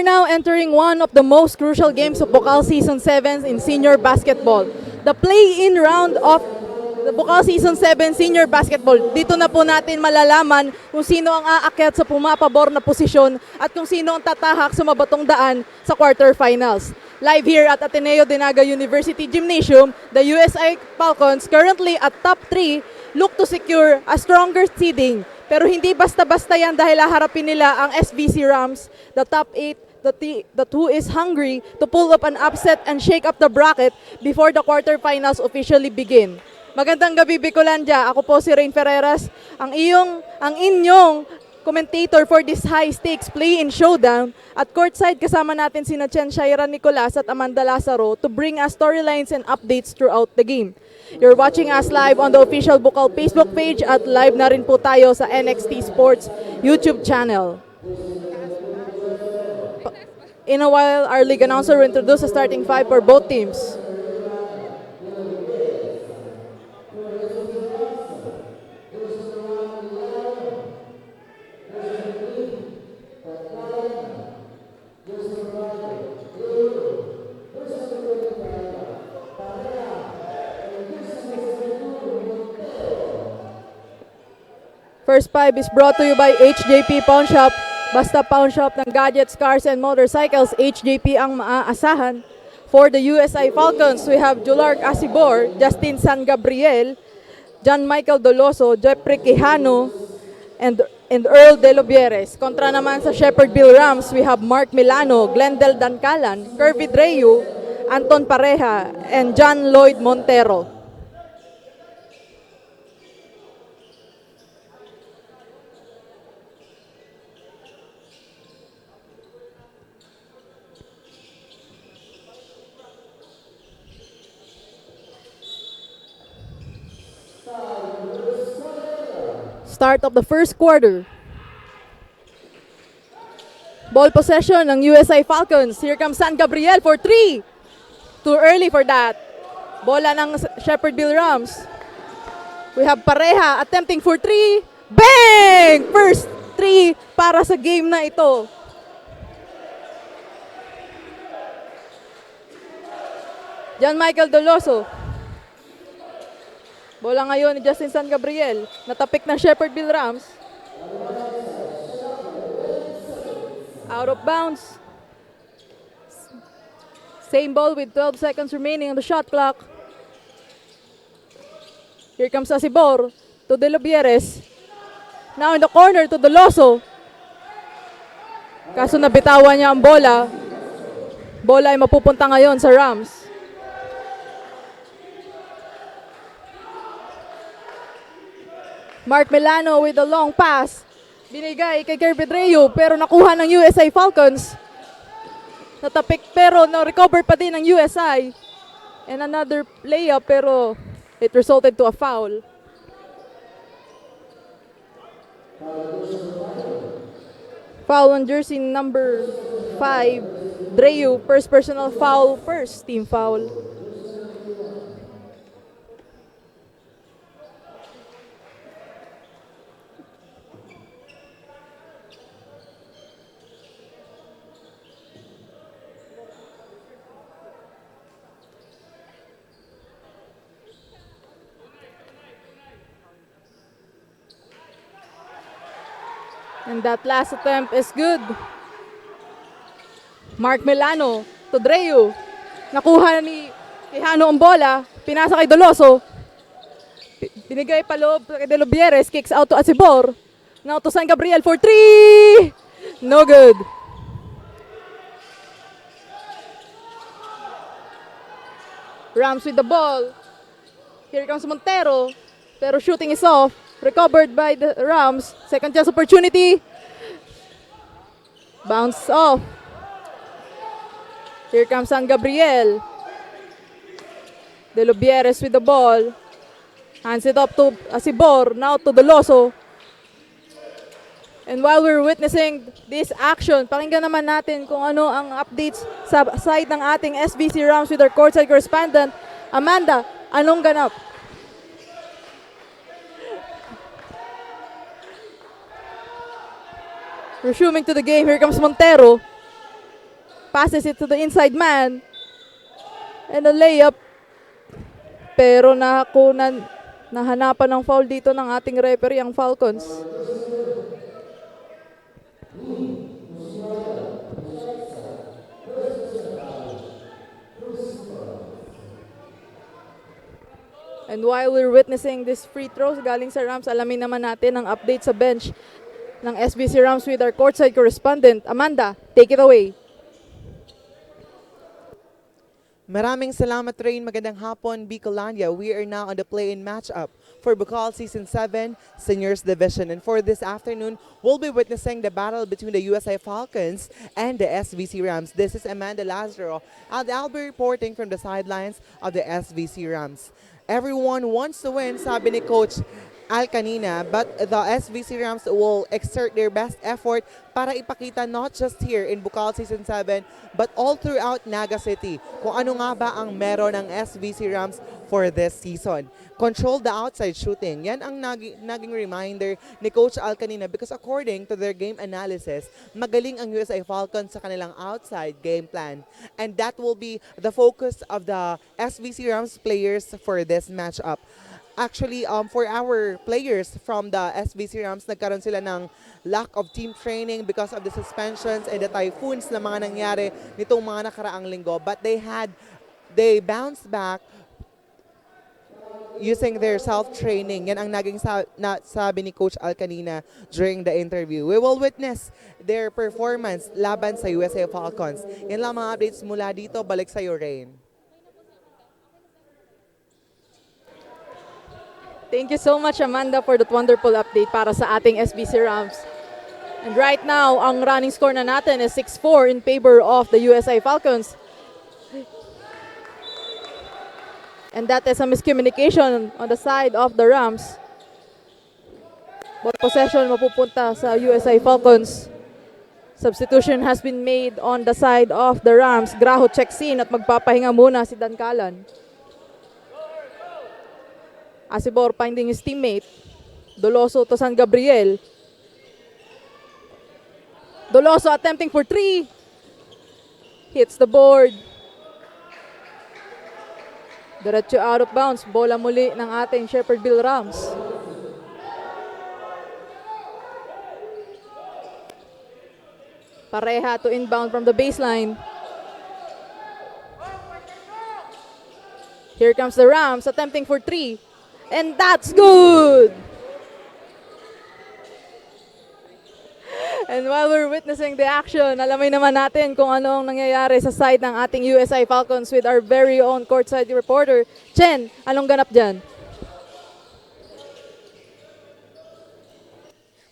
now entering one of the most crucial games of BUCAL Season 7 in senior basketball. The play-in round of the BUCAL Season 7 senior basketball. Dito na po natin malalaman kung sino ang aakyat sa pumapabor na posisyon at kung sino ang tatahak sa mabatong daan sa quarterfinals. Live here at Ateneo Dinaga University Gymnasium, the USI Falcons, currently at top 3, look to secure a stronger seeding. Pero hindi basta-basta yan dahil haharapin nila ang SVC Rams, the top 8, that who is hungry to pull up an upset and shake up the bracket before the quarterfinals officially begin. Magandang gabi, Bicolandia. Ako po si Rain Ferreras, ang inyong commentator for this high-stakes play-in showdown. At courtside kasama natin sina Chen Shaira Nicolas at Amanda Lazaro to bring us storylines and updates throughout the game. You're watching us live on the official BUCAL Facebook page at live na rin po tayo sa NXT Sports YouTube channel. In a while, our league announcer will introduce the starting five for both teams. First five is brought to you by HJP Pawn Shop. Basta pawn shop ng gadgets, cars, and motorcycles, HJP ang maaasahan. For the USI Falcons, we have Julark Asibor, Justin San Gabriel, John Michael Doloso, Jeffrey Quijano, and Earl De Lobieres. Kontra naman sa Shepherdville Rams, we have Mark Milano, Glendel Dancalan, Kirby Dreyu, Anton Pareja, and John Lloyd Montero. Start of the first quarter. Ball possession ng USI Falcons. Here comes San Gabriel for 3. Too early for that. Bola ng Shepherdville Rams. We have Pareja attempting for 3. Bang! First 3 para sa game na ito. John Michael Doloso. Bola ngayon ni Justin San Gabriel. Natapik ng Shepherdville Rams. Out of bounds. Same ball with 12 seconds remaining on the shot clock. Here comes Asibor to De Lobieres. Now in the corner to Doloso. Kaso nabitawan niya ang bola. Bola ay mapupunta ngayon sa Rams. Mark Milano with a long pass. Binigay kay Kirby Dreyu pero nakuha ng USI Falcons. Natapik pero na-recover pa din ng USI. And another layup pero it resulted to a foul. Foul on jersey number 5. Dreyu, first personal foul, first team foul. And that last attempt is good. Mark Milano to Dreyu. Nakuha ni Quijano ang bola. Pinasa kay Doloso. Binigay paloob kay De Lobieres. Kicks out to Asibor. Now to San Gabriel for 3. No good. Rams with the ball. Here comes Montero. Pero shooting is off. Recovered by the Rams. Second chance opportunity. Bounce off. Here comes San Gabriel. De Lobieres with the ball. Hands it up to Asibor. Now to Doloso. And while we're witnessing this action, pakinggan naman natin kung ano ang updates sa side ng ating SVC Rams with our courtside correspondent. Amanda, anong ganap? Resuming to the game, here comes Montero. passes it to the inside man. And a layup. Pero nahanapan ng foul dito ng ating referee ang Falcons. And while we're witnessing this free throws galing sa Rams, alamin naman natin ang update sa bench ng SVC Rams with our courtside correspondent. Amanda, take it away. Maraming salamat, Rain. Magandang hapon, Bicolandia. We are now on the play-in matchup for BUCAL Season 7 Seniors Division. And for this afternoon, we'll be witnessing the battle between the USI Falcons and the SVC Rams. This is Amanda Lazaro, and I'll be reporting from the sidelines of the SVC Rams. Everyone wants to win, sabi ni Coach Al kanina, but the SVC Rams will exert their best effort para ipakita not just here in BUCAL Season 7 but all throughout Naga City kung ano nga ba ang meron ng SVC Rams for this season. Control the outside shooting. Yan ang naging reminder ni Coach Al kanina because according to their game analysis, magaling ang USI Falcons sa kanilang outside game plan. And that will be the focus of the SVC Rams players for this matchup. Actually, for our players from the SVC Rams, nagkaroon sila ng lack of team training because of the suspensions and the typhoons na mga nangyari nitong mga nakaraang linggo. But they bounced back using their self-training. Yan ang naging sabi ni Coach Al kanina during the interview. We will witness their performance laban sa USA Falcons. Yan lang mga updates mula dito. Balik sa iyo, Rain. Thank you so much, Amanda, for that wonderful update para sa ating SVC Rams. And right now, ang running score na natin is 6-4 in favor of the USI Falcons. And that is a miscommunication on the side of the Rams. Ball possession mapupunta sa USI Falcons. Substitution has been made on the side of the Rams. Graho checks in at magpapahinga muna si Dan Calan. Asibor finding his teammate. Doloso to San Gabriel. Doloso attempting for 3. Hits the board. Diretso out of bounds. Bola muli ng ating Shepherdville Rams. Pareha to inbound from the baseline. Here comes the Rams attempting for 3. And that's good! And while we're witnessing the action, alamin naman natin kung ano ang nangyayari sa side ng ating USI Falcons with our very own courtside reporter. Chen, anong ganap dyan?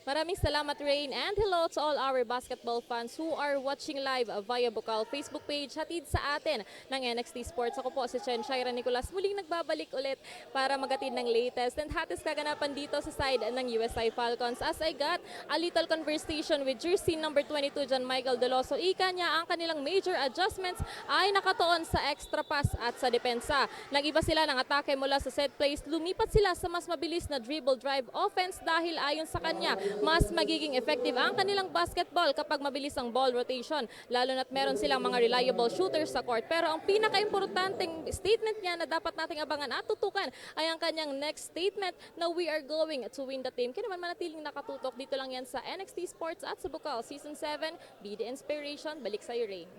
Maraming salamat, Rain, and hello to all our basketball fans who are watching live via BUCAL Facebook page. Hatid sa atin ng NXT Sports. Ako po si Chen Shaira Nicolas. Muling nagbabalik ulit para magatid ng latest and hottest kaganapan dito sa side ng USI Falcons. As I got a little conversation with jersey number 22, John Michael Deloso. Ika niya ang kanilang major adjustments ay nakatuon sa extra pass at sa depensa. Nag-iba sila ng atake mula sa set plays. Lumipat sila sa mas mabilis na dribble drive offense dahil ayon sa kanya, mas magiging effective ang kanilang basketball kapag mabilis ang ball rotation, lalo na't meron silang mga reliable shooters sa court. Pero ang pinaka-importanting statement niya na dapat nating abangan at tutukan ay ang kanyang next statement na we are going to win the team. Kaya naman manatiling nakatutok dito lang yan sa NXT Sports at sa BUCAL Season 7. Be the inspiration. Balik sa'yo, Rain.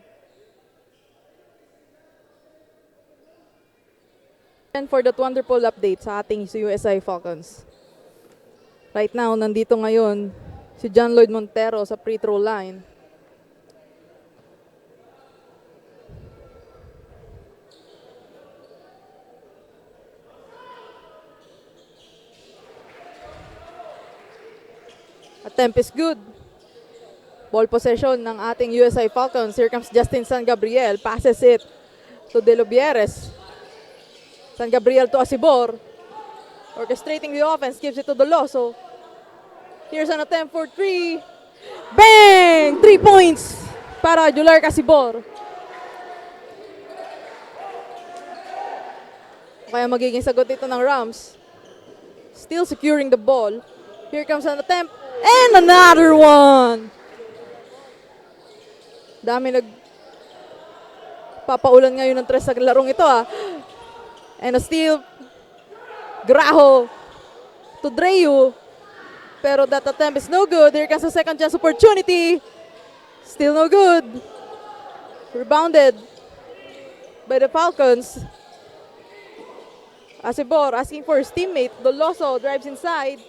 And for that wonderful update sa ating USI Falcons. Right now, nandito ngayon si John Lloyd Montero sa free throw line. Attempt is good. Ball possession ng ating USI Falcons. Here comes Justin San Gabriel. Passes it to De Lubieres. San Gabriel to Asibor. Orchestrating the offense. Gives it to Doloso. Here's an attempt for 3. Bang! 3 points para Jular Casibor. Kaya magiging sagot dito ng Rams. Still securing the ball. Here comes an attempt. And another one! Papaulan ngayon ng 3 sa larong ito And a steal. Graho to Dreyu. Pero that attempt is no good. Here comes a second chance opportunity. Still no good. Rebounded by the Falcons. Asibor asking for his teammate. Doloso drives inside.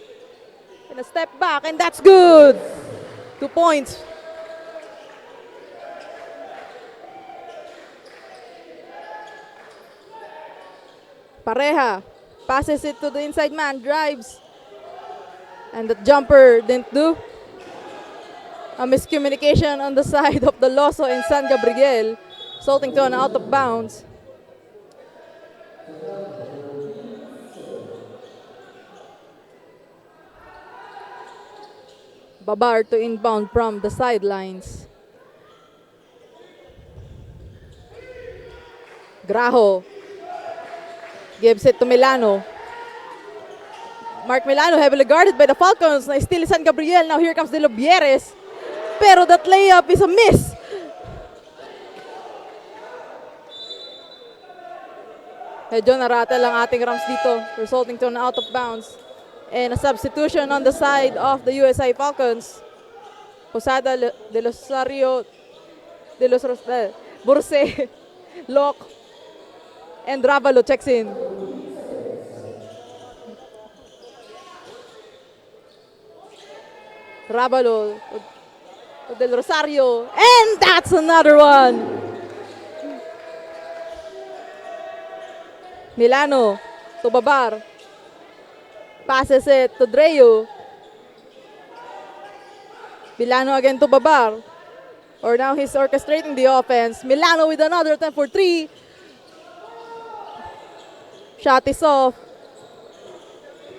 And a step back. And that's good. 2 points. Pareha passes it to the inside man, drives. And the jumper didn't do. A miscommunication on the side of the Loso and San Gabriel, resulting to an out of bounds. Babar to inbound from the sidelines. Graho gives it to Milano. Mark Milano heavily guarded by the Falcons. Na still San Gabriel. Now here comes De Lobieres. Pero that layup is a miss. Medyo naratel ang ating Rams dito, resulting to an out of bounds. And a substitution on the side of the USI Falcons. Posada, De Losario, Burse, Locke, and Ravalo checks in. Ravalo to Del Rosario, and that's another one. Milano to Babar. Passes it to Dreyu. Milano again to Babar. Or now he's orchestrating the offense. Milano with another attempt for 3. Shot is off.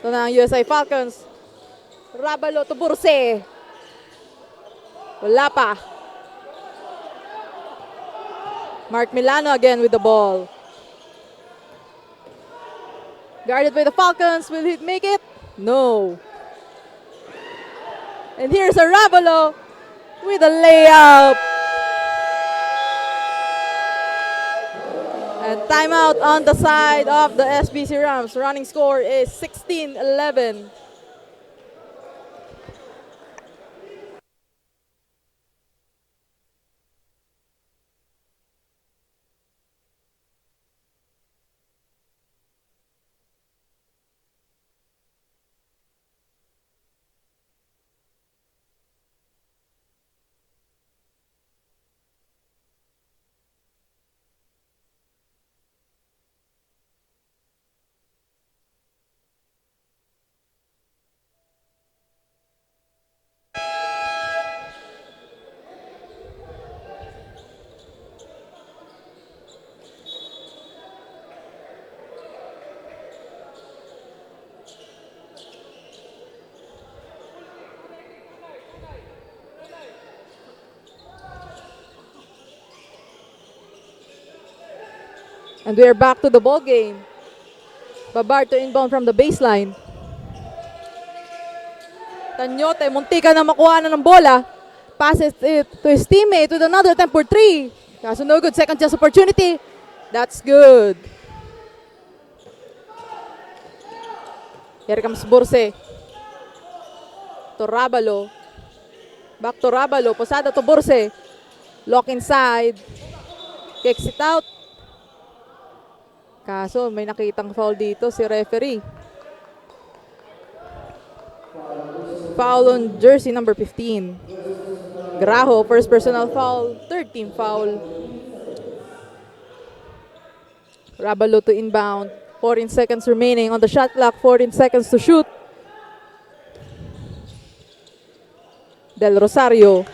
Ito na ang USI Falcons. Rabalo to Burse. Wala pa. Mark Milano again with the ball. Guarded by the Falcons. Will he make it? No. And here's a Rabalo with a layup. And timeout on the side of the SVC Rams. Running score is 16-11. And we are back to the ball game. Babar to inbound from the baseline. Tanyote, muntika na makuha na ng bola. Passes it to his teammate with another attempt for 3. Kaso no good, second chance opportunity. That's good. Here comes Burse. To Rabalo. Back to Rabalo. Posada to Burse. Lock inside. Kicks it out. Kaso may nakitang foul dito si referee. Foul on jersey number 15. Graho, first personal foul, third team foul. Rabalo to inbound. 14 seconds remaining on the shot clock, 14 seconds to shoot. Del Rosario.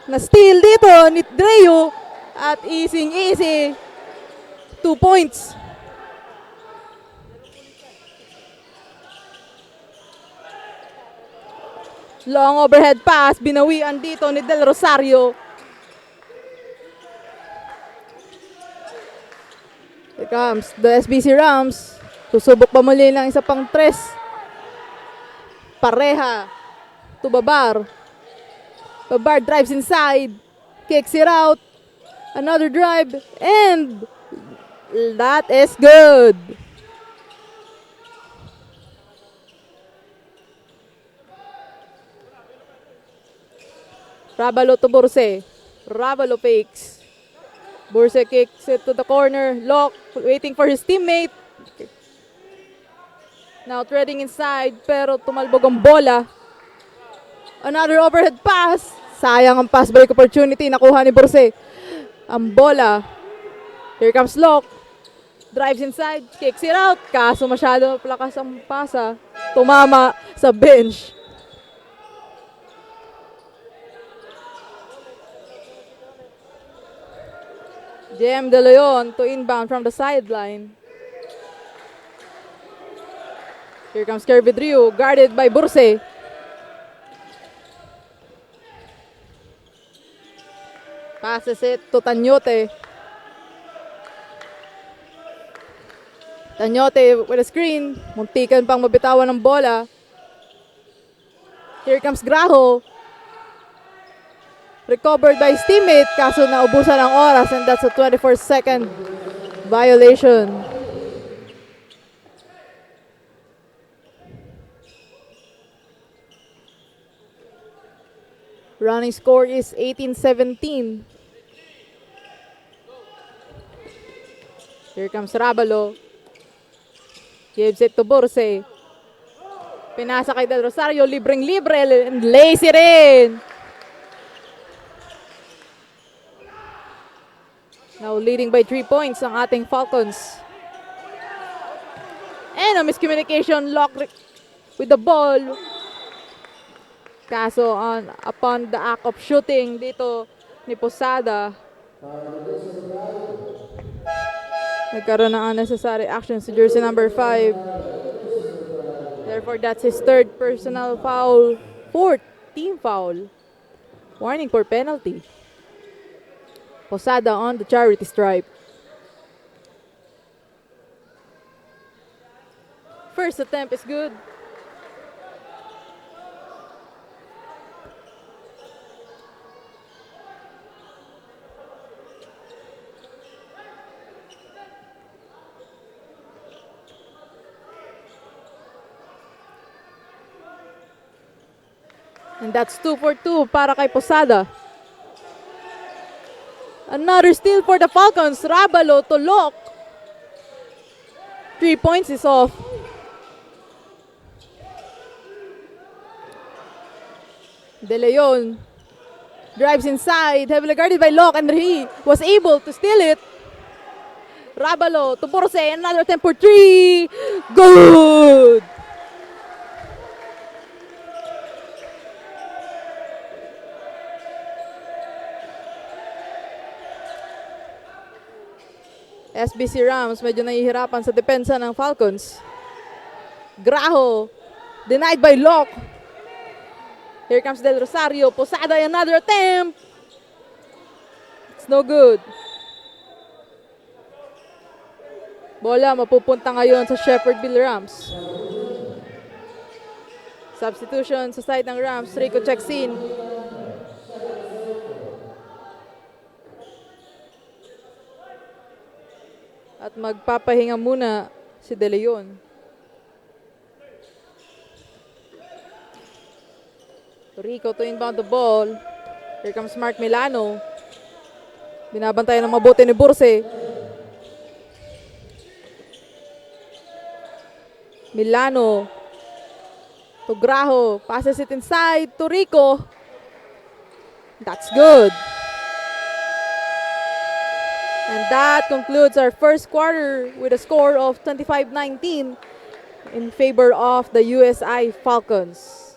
Na-steal dito ni Dreyu at easy. 2 points. Long overhead pass. Binawian dito ni Del Rosario. Here comes the SVC Rams. Susubok pa muli ng isa pang 3. Pareha. To Babar. Babar drives inside. Kicks it out. Another drive, and that is good. Rabalo to Burse. Rabalo fakes. Burse kicks it to the corner. Lock waiting for his teammate. Now threading inside pero tumalbog ang bola. Another overhead pass. Sayang ang pass break opportunity nakuha ni Burse. Ang bola. Here comes Lock. Drives inside, kicks it out. Kaso masyado plakas ang pasa. Tumama sa bench. Jem De Leon to inbound from the sideline. Here comes Kirby Drew, guarded by Burse. Passes it to Tanyote. Tanyote with a screen. Muntikan pang mabitawan ng bola. Here comes Graho. Recovered by his teammate, kaso naubusan ng oras, and that's a 24-second violation. Running score is 18-17. Here comes Rabalo. Gives it to Burse. Pinasa kay Del Rosario, libreng-libre, and lazy rin. Now leading by 3 points ang ating Falcons. And a miscommunication, Lock with the ball. Kaso upon the act of shooting dito ni Posada, nagkaroon ng unnecessary action si jersey number 5. Therefore, that's his third personal foul. Fourth team foul. Warning for penalty. Posada on the charity stripe. First attempt is good. And that's 2 for 2 para kay Posada. Another steal for the Falcons. Rabalo to Lock. 3 points is off. De Leon drives inside, heavily guarded by Lock, and he was able to steal it. Rabalo to Borse, another attempt for 3. Good! SVC Rams medyo nahihirapan sa depensa ng Falcons. Graho, denied by Lock. Here comes Del Rosario. Posada, another attempt. It's no good. Bola mapupunta ngayon sa Shepherdville Rams. Substitution sa side ng Rams. Rico checks in. At magpapahinga muna si De Leon. Rico to inbound the ball. Here comes Mark Milano. Binabantayan ng mabuti ni Burse. Milano to Graho. Passes it inside to Rico. That's good. And that concludes our first quarter with a score of 25-19 in favor of the USI Falcons.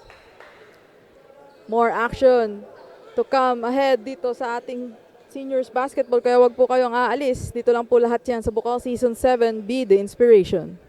More action to come ahead dito sa ating seniors basketball, kaya wag po kayong aalis. Dito lang po lahat yan sa BUCAL Season 7. Be the inspiration.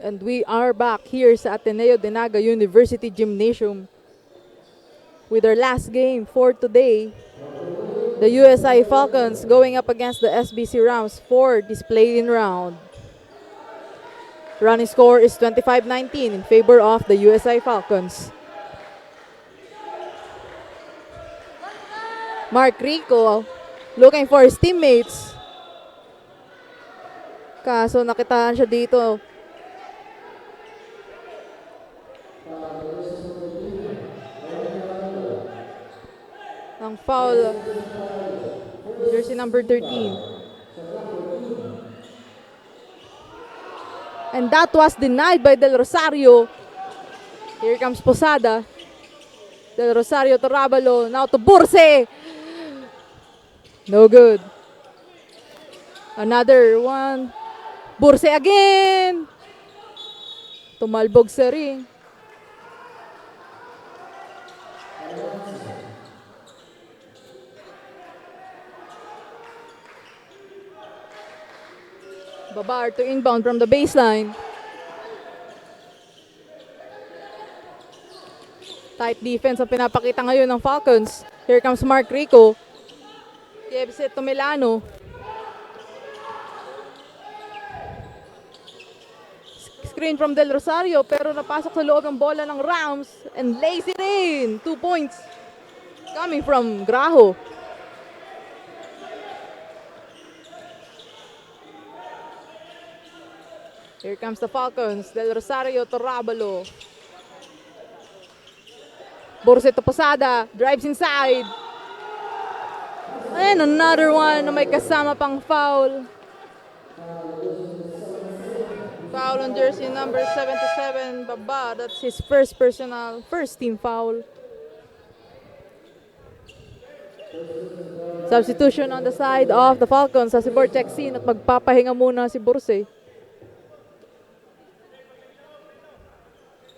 And we are back here sa Ateneo de Naga University Gymnasium with our last game for today. The USI Falcons going up against the SVC Rams for this play-in round. Running score is 25-19 in favor of the USI Falcons. Mark Rico looking for his teammates. Kaso nakitaan siya dito. Ang foul, jersey number 13. And that was denied by Del Rosario. Here comes Posada. Del Rosario to Rabalo. Now to Burse. No good. Another one. Burse again. Tumalbog sa ring. Babar to inbound from the baseline. Tight defense ang pinapakita ngayon ng Falcons. Here comes Mark Rico. Gives it to Milano. Screen from Del Rosario pero napasok sa loob ng bola ng Rams and lays it in. 2 points coming from Graho. Here comes the Falcons. Del Rosario to Rabalo. Burse to Posada. Drives inside. And another one na may kasama pang foul. Foul on jersey number 77, Baba. That's his first team foul. Substitution on the side of the Falcons. Sa si Borchexin at magpapahinga muna si Burse.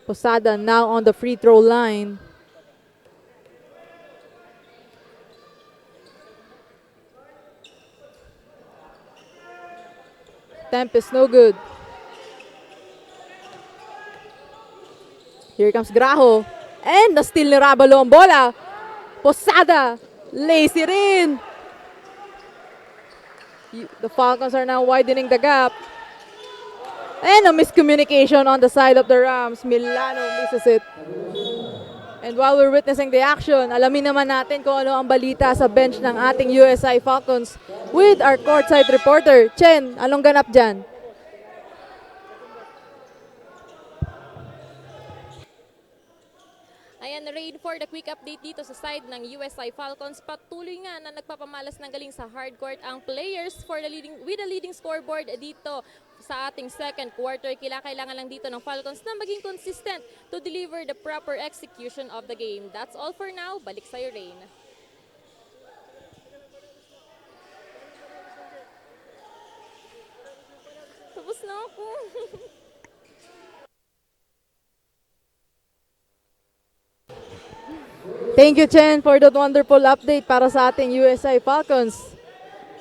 Posada now on the free throw line. Tempest no good. Here comes Graho. And na-steal ni Rabalo ang bola. Posada lays it in. The Falcons are now widening the gap. And a miscommunication on the side of the Rams. Milano misses it. And while we're witnessing the action, alamin naman natin kung ano ang balita sa bench ng ating USI Falcons with our courtside reporter. Chen, anong ganap dyan? Ayan, Rain, for the quick update dito sa side ng USI Falcons. Patuloy nga na nagpapamalas ng galing sa hardcourt ang players with the leading scoreboard dito sa ating second quarter. Kailangan lang dito ng Falcons na maging consistent to deliver the proper execution of the game. That's all for now. Balik sa'yo, Rain. Tapos na ako. Thank you, Chen, for that wonderful update para sa ating USI Falcons.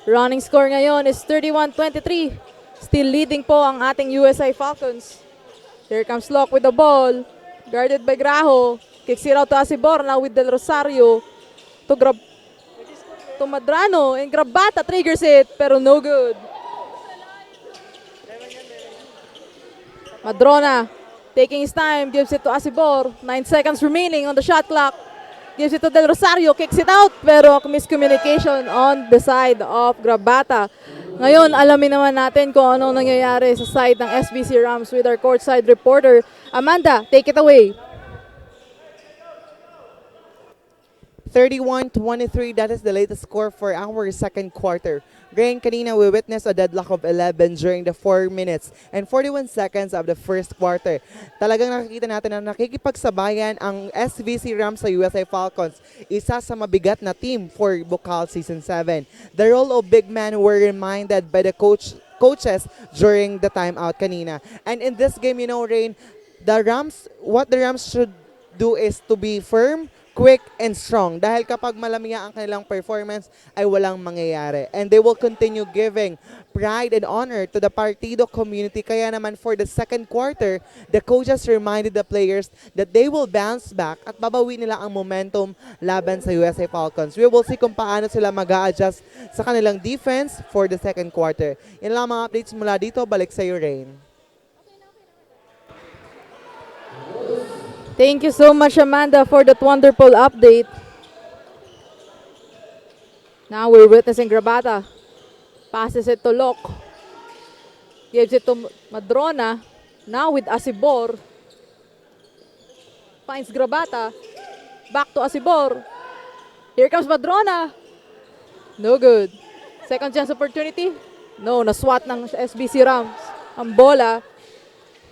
Running score ngayon is 31-23. Still leading po ang ating USI Falcons. Here comes Locke with the ball. Guarded by Graho. Kicks it out to Asibor now with Del Rosario. To Madrano. And Grabata triggers it, pero no good. Madrona taking his time. Gives it to Asibor. 9 seconds remaining on the shot clock. Gives it to Del Rosario, kicks it out, pero miscommunication on the side of Grabata. Ngayon, alamin naman natin kung anong nangyayari sa side ng SVC Rams with our courtside reporter. Amanda, take it away. 31-23, that is the latest score for our second quarter. Ngayon, kanina we witnessed a deadlock of 11 during the 4 minutes and 41 seconds of the first quarter. Talagang nakikita natin na nakikipagsabayan ang SVC Rams sa USA Falcons, isa sa mabigat na team for BUCAL Season 7. The role of big men were reminded by the coaches during the timeout kanina. And in this game, you know, Rain, what the Rams should do is to be firm, quick and strong. Dahil kapag malamiya ang kanilang performance, ay walang mangyayari. And they will continue giving pride and honor to the Partido community. Kaya naman for the second quarter, the coaches reminded the players that they will bounce back at babawi nila ang momentum laban sa USA Falcons. We will see kung paano sila mag-a-adjust sa kanilang defense for the second quarter. Yan lang mga updates mula dito. Balik sa iyo, Rain. Thank you so much, Amanda, for that wonderful update. Now we're witnessing Grabata. Passes it to Lok. Gives it to Madrona. Now with Asibor. Finds Grabata. Back to Asibor. Here comes Madrona. No good. Second chance opportunity. No, naswat ng SVC Rams. Ang bola.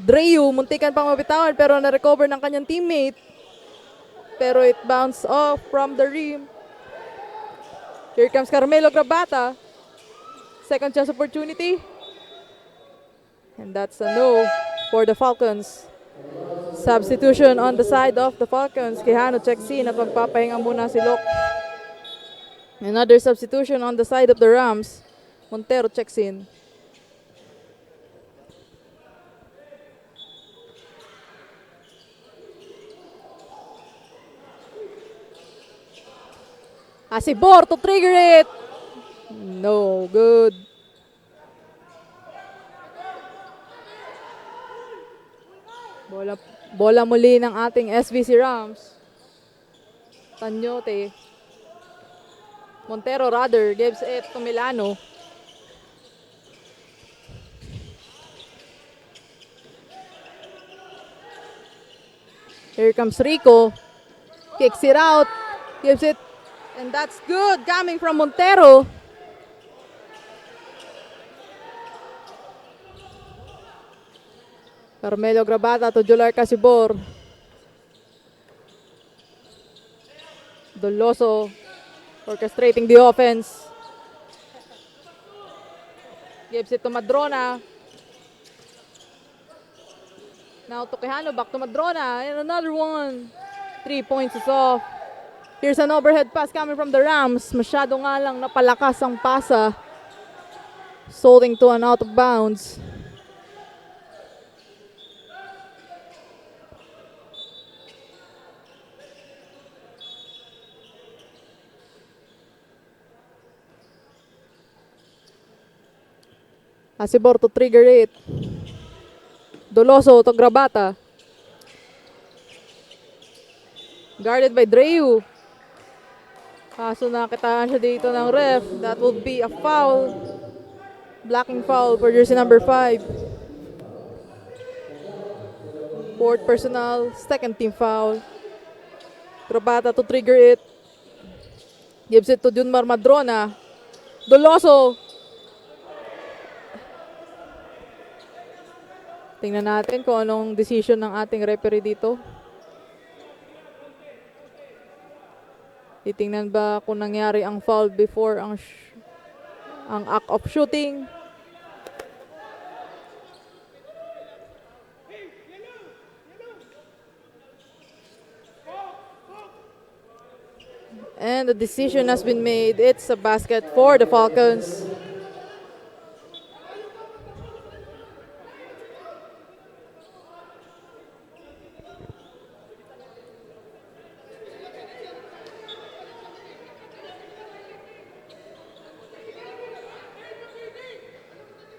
Dreu, muntikan pang mabitawan pero na-recover ng kanyang teammate. Pero it bounced off from the rim. Here comes Carmelo Grabata. Second chance opportunity. And that's a no for the Falcons. Substitution on the side of the Falcons. Quijano checks in at magpapahinga muna si Lok. Another substitution on the side of the Rams. Montero checks in. Asibor to trigger it. No good. Bola muli ng ating SVC Rams. Tanyote. Montero rather gives it to Milano. Here comes Rico. Kicks it out. Gives it. And that's good coming from Montero. Carmelo Grabata to Jolar Casibor. Doloso orchestrating the offense. Gives it to Madrona. Now to Quijano, back to Madrona. And another one. 3 points is off. Here's an overhead pass coming from the Rams. Masyado nga lang napalakas ang pasa. Solding to an out of bounds. Asibor to trigger it. Doloso to Grabata. Guarded by Dreu. Kaso nakitaan siya dito ng ref. That would be a foul. Blocking foul for jersey number 5. Fourth personal, second team foul. Grabata to trigger it. Gives it to Junmar Madrona. Doloso. Tingnan natin kung anong decision ng ating referee dito. Titingnan ba kung nangyari ang foul before ang act of shooting. And the decision has been made. It's a basket for the Falcons.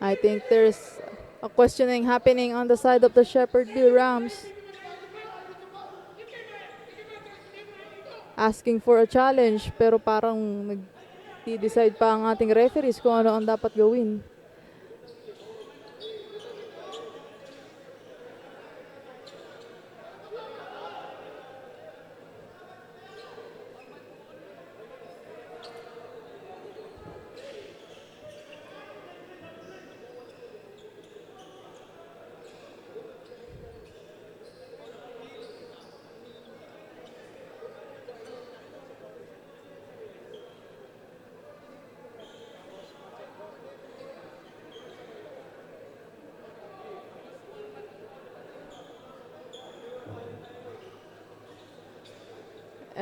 I think there's a questioning happening on the side of the Shepherdville Rams. Asking for a challenge pero parang nag-decide pa ang ating referees kung ano ang dapat gawin.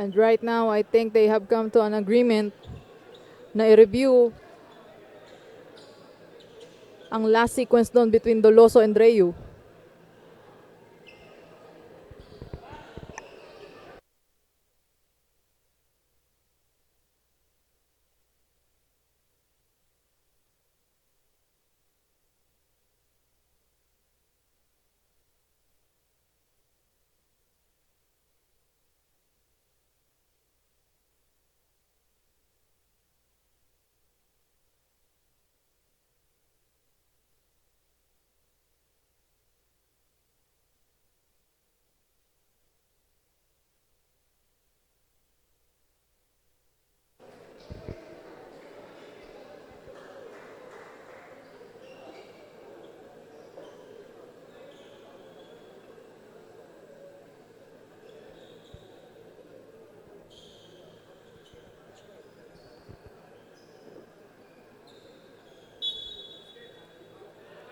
And right now, I think they have come to an agreement na i-review ang last sequence doon between Doloso and Reu.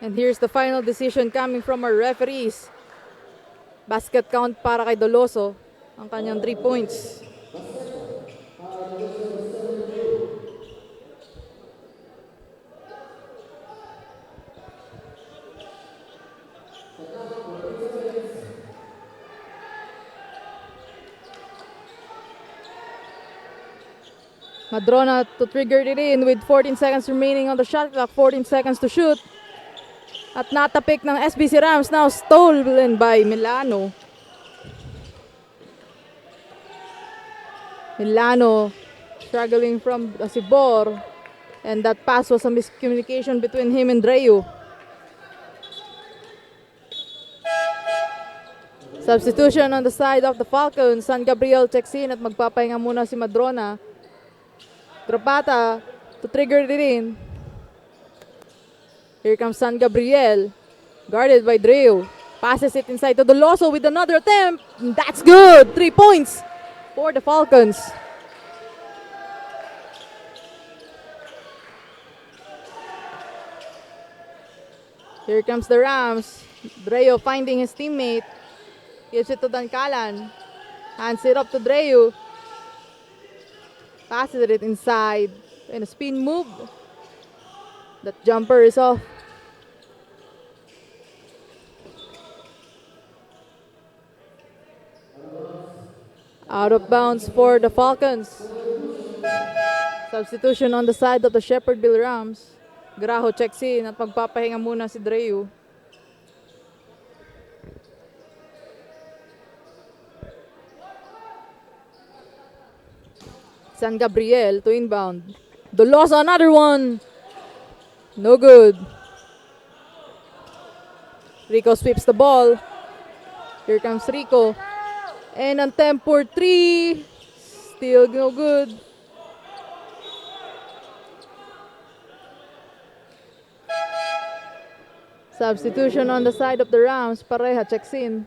And here's the final decision coming from our referees. Basket count para kay Doloso. Ang kanyang 3 points. Madrona to trigger it in with 14 seconds remaining on the shot clock. 14 seconds to shoot. At natapik ng SVC Rams, now stolen by Milano. Milano struggling from Asibor. And that pass was a miscommunication between him and Reu. Substitution on the side of the Falcons. San Gabriel checks in at magpapahinga muna si Madrona. Grapata to trigger it in. Here comes San Gabriel, guarded by Dreu. Passes it inside to Doloso with another attempt. That's good. 3 points for the Falcons. Here comes the Rams. Dreu finding his teammate. Gives it to Dancalan. Hands it up to Dreu. Passes it inside. And a spin move. That jumper is off. Out of bounds for the Falcons. Substitution on the side of the Shepherdville Rams. Graho checks in at magpapahinga muna si Dreu. San Gabriel to inbound. Doloso, another one. No good. Rico sweeps the ball. Here comes Rico. And on temp for 3. Still no good. Substitution on the side of the Rams. Pareha checks in.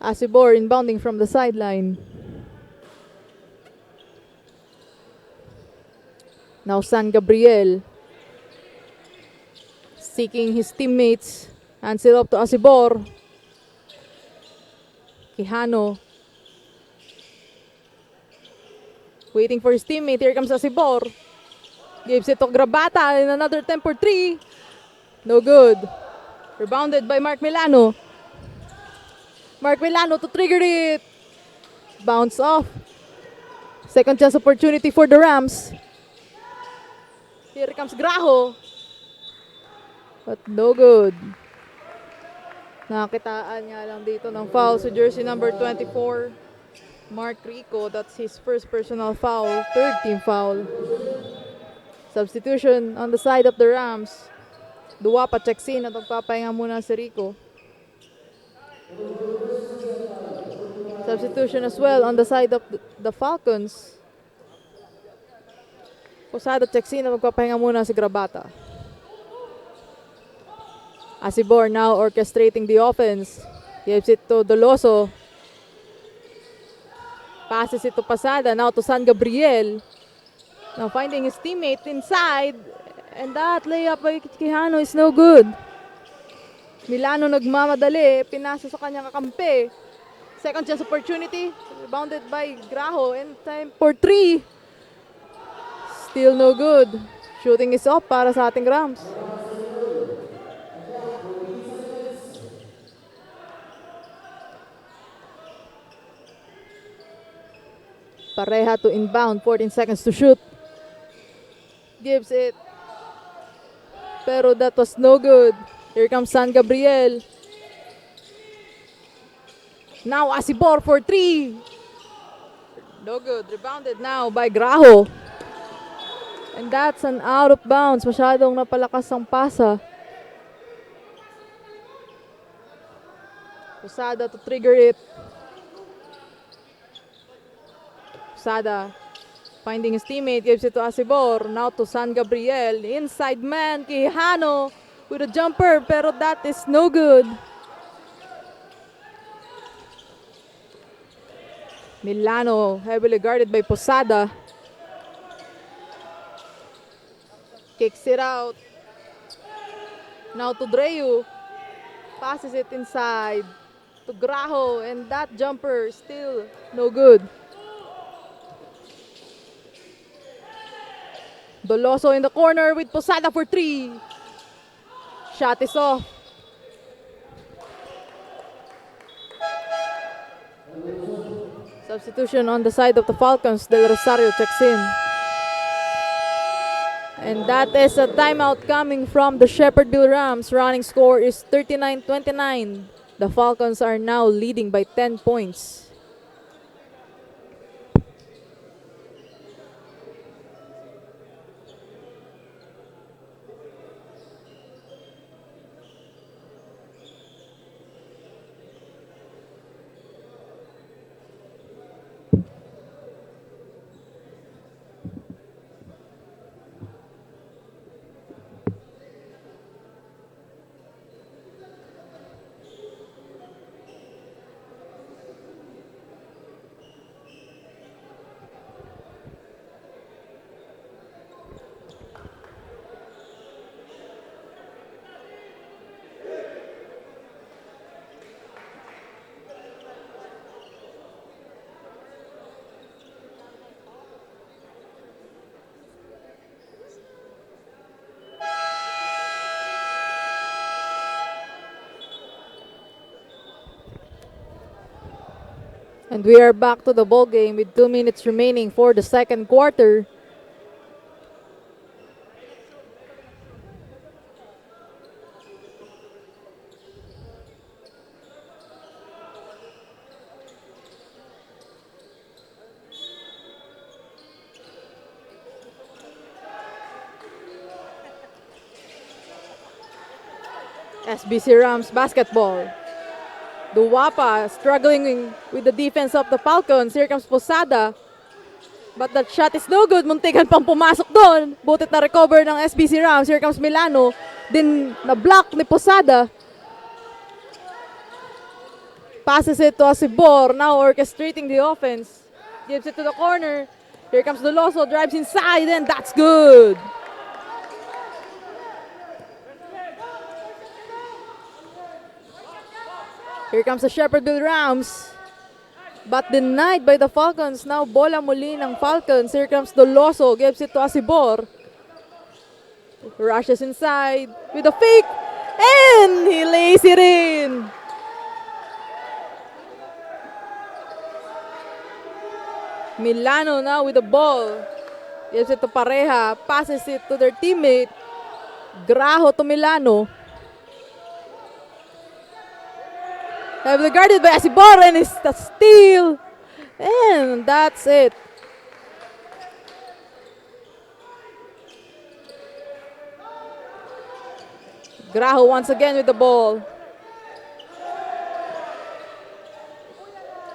Asibor inbounding from the sideline. Now San Gabriel seeking his teammates. Hands it up to Asibor. Quijano waiting for his teammate. Here comes Asibor. Gives it to Grabata in another attempt for 3. No good. Rebounded by Mark Milano. Mark Milano to trigger it. Bounce off. Second chance opportunity for the Rams. Here comes Graho. But no good. Nakitaan nga lang dito ng foul sa jersey number 24. Mark Rico. That's his first personal foul. Third team foul. Substitution on the side of the Rams. Duwapa checks in at magpapahinga muna si Rico. Substitution as well on the side of the Falcons. Posada checks in at magpapahinga muna si Grabata. Asibor now orchestrating the offense. Gives it to Doloso. Passes it to Pasada. Now to San Gabriel. Now finding his teammate inside. And that layup by Quijano is no good. Milano nagmamadali, pinasa sa kanyang kakampi. Second chance opportunity, rebounded by Graho, and time for 3. Still no good. Shooting is off para sa ating Rams. Pareha to inbound, 14 seconds to shoot. Gives it. Pero that was no good. Here comes San Gabriel. Now Asibor for 3. No good. Rebounded now by Graho. And that's an out of bounds. Masyadong napalakas ang pasa. Posada to trigger it. Posada finding his teammate, gives it to Asibor. Now to San Gabriel. Inside man, Quijano with a jumper, pero that is no good. Milano heavily guarded by Posada. Kicks it out. Now to Dreu. Passes it inside to Graho, and that jumper still no good. Doloso in the corner with Posada for 3. Shot is off. Substitution on the side of the Falcons. Del Rosario checks in. And that is a timeout coming from the Shepherdville Rams. Running score is 39-29. The Falcons are now leading by 10 points. And we are back to the ball game with 2 minutes remaining for the second quarter. SVC Rams basketball. Duwapa struggling with the defense of the Falcons. Here comes Posada. But that shot is no good. Muntikan pang pumasok doon. Butit na recover ng SBC Rams. Here comes Milano. Din na-block ni Posada. Passes it to Asibor. Now orchestrating the offense. Gives it to the corner. Here comes Doloso. Drives inside, and that's good. Here comes the Shepherdville Rams. But denied by the Falcons. Now bola muli ng Falcons. Here comes Doloso. Gives it to Asibor. Rushes inside with a fake. And he lays it in. Milano now with the ball. Gives it to Pareja. Passes it to their teammate. Graho to Milano. Heavily guarded by Asibor, and it's the steal. And that's it. Graho once again with the ball.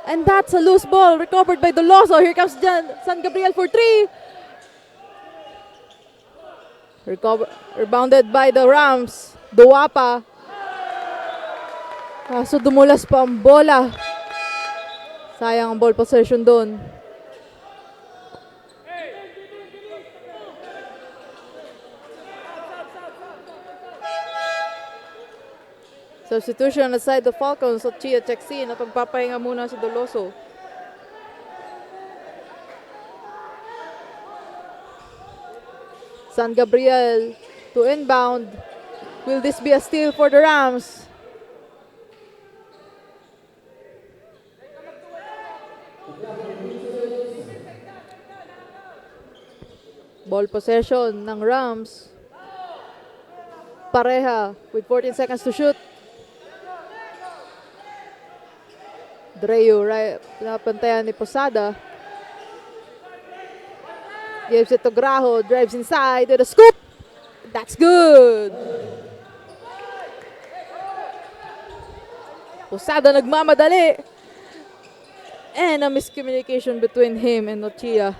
And that's a loose ball recovered by Doloso. Here comes San Gabriel for 3. Rebounded by the Rams. Duwapa. Kaso dumulas pa ang bola. Sayang ang ball possession doon. Substitution aside the Falcons at Chia checks in at magpapahinga muna si Doloso. San Gabriel to inbound. Will this be a steal for the Rams? Ball possession ng Rams. Pareha with 14 seconds to shoot. Dreu, right, pinapantayan ni Posada. Gives it to Graho, drives inside with a scoop. That's good. Posada nagmamadali. And a miscommunication between him and Nochia.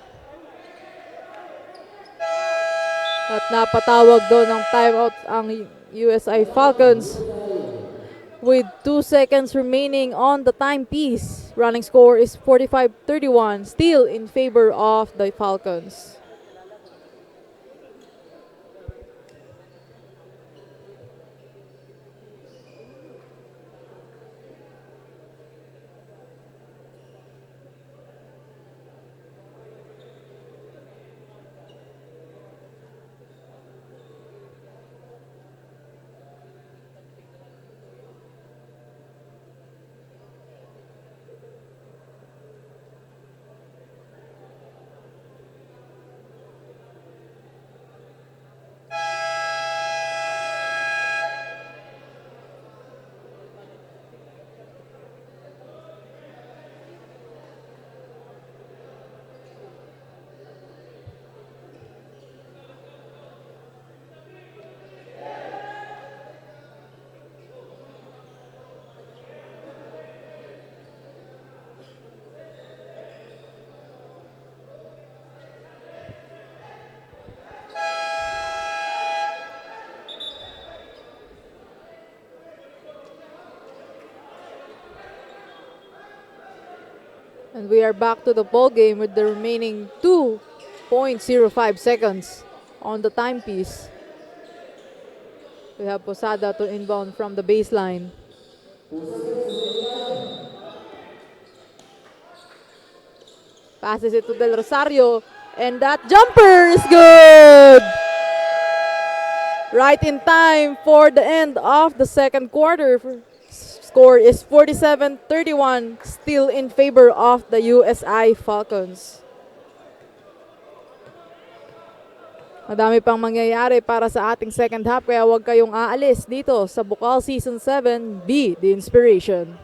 At napatawag doon ng timeout ang USI Falcons with 2 seconds remaining on the timepiece. Running score is 45-31, still in favor of the Falcons. And we are back to the ball game with the remaining 2.05 seconds on the timepiece. We have Posada to inbound from the baseline. Passes it to Del Rosario, and that jumper is good! Right in time for the end of the second quarter. Score is 47-31, still in favor of the USI Falcons. Madami pang mangyayari para sa ating second half, kaya huwag kayong aalis dito sa BUCAL Season 7, Be the Inspiration.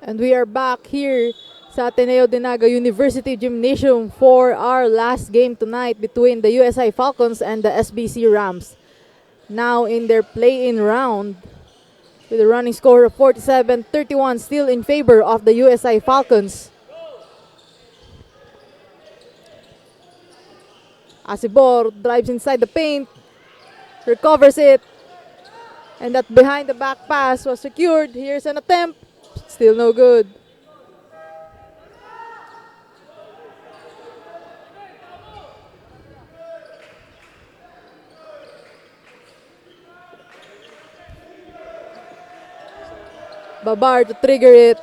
And we are back here sa Ateneo de Naga University Gymnasium for our last game tonight between the USI Falcons and the SVC Rams. Now in their play-in round with a running score of 47-31 still in favor of the USI Falcons. Asibor drives inside the paint, recovers it, and that behind the back pass was secured. Here's an attempt, still no good. Babar to trigger it.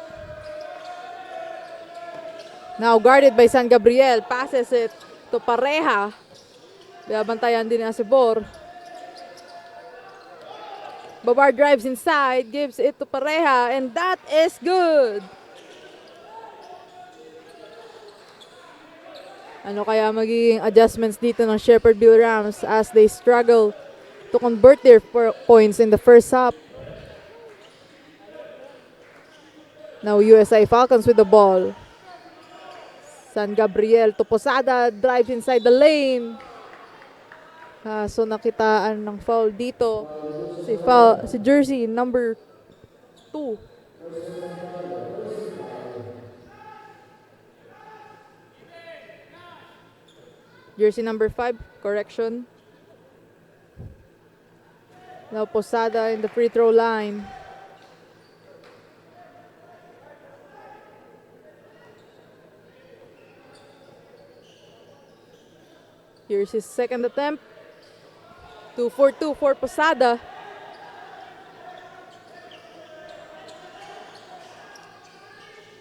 Now guarded by San Gabriel, passes it to Pareja. Babantayan din ni Asibor. Babar drives inside, gives it to Pareja, and that is good. Ano kaya magiging adjustments dito ng Shepherdville Rams as they struggle to convert their points in the first half? Now USI Falcons with the ball. San Gabriel to Posada, drives inside the lane. So nakitaan ng foul dito si jersey number 2. Jersey number 5, correction. Now Posada in the free throw line. Here's his second attempt. 2 for 2 for Posada.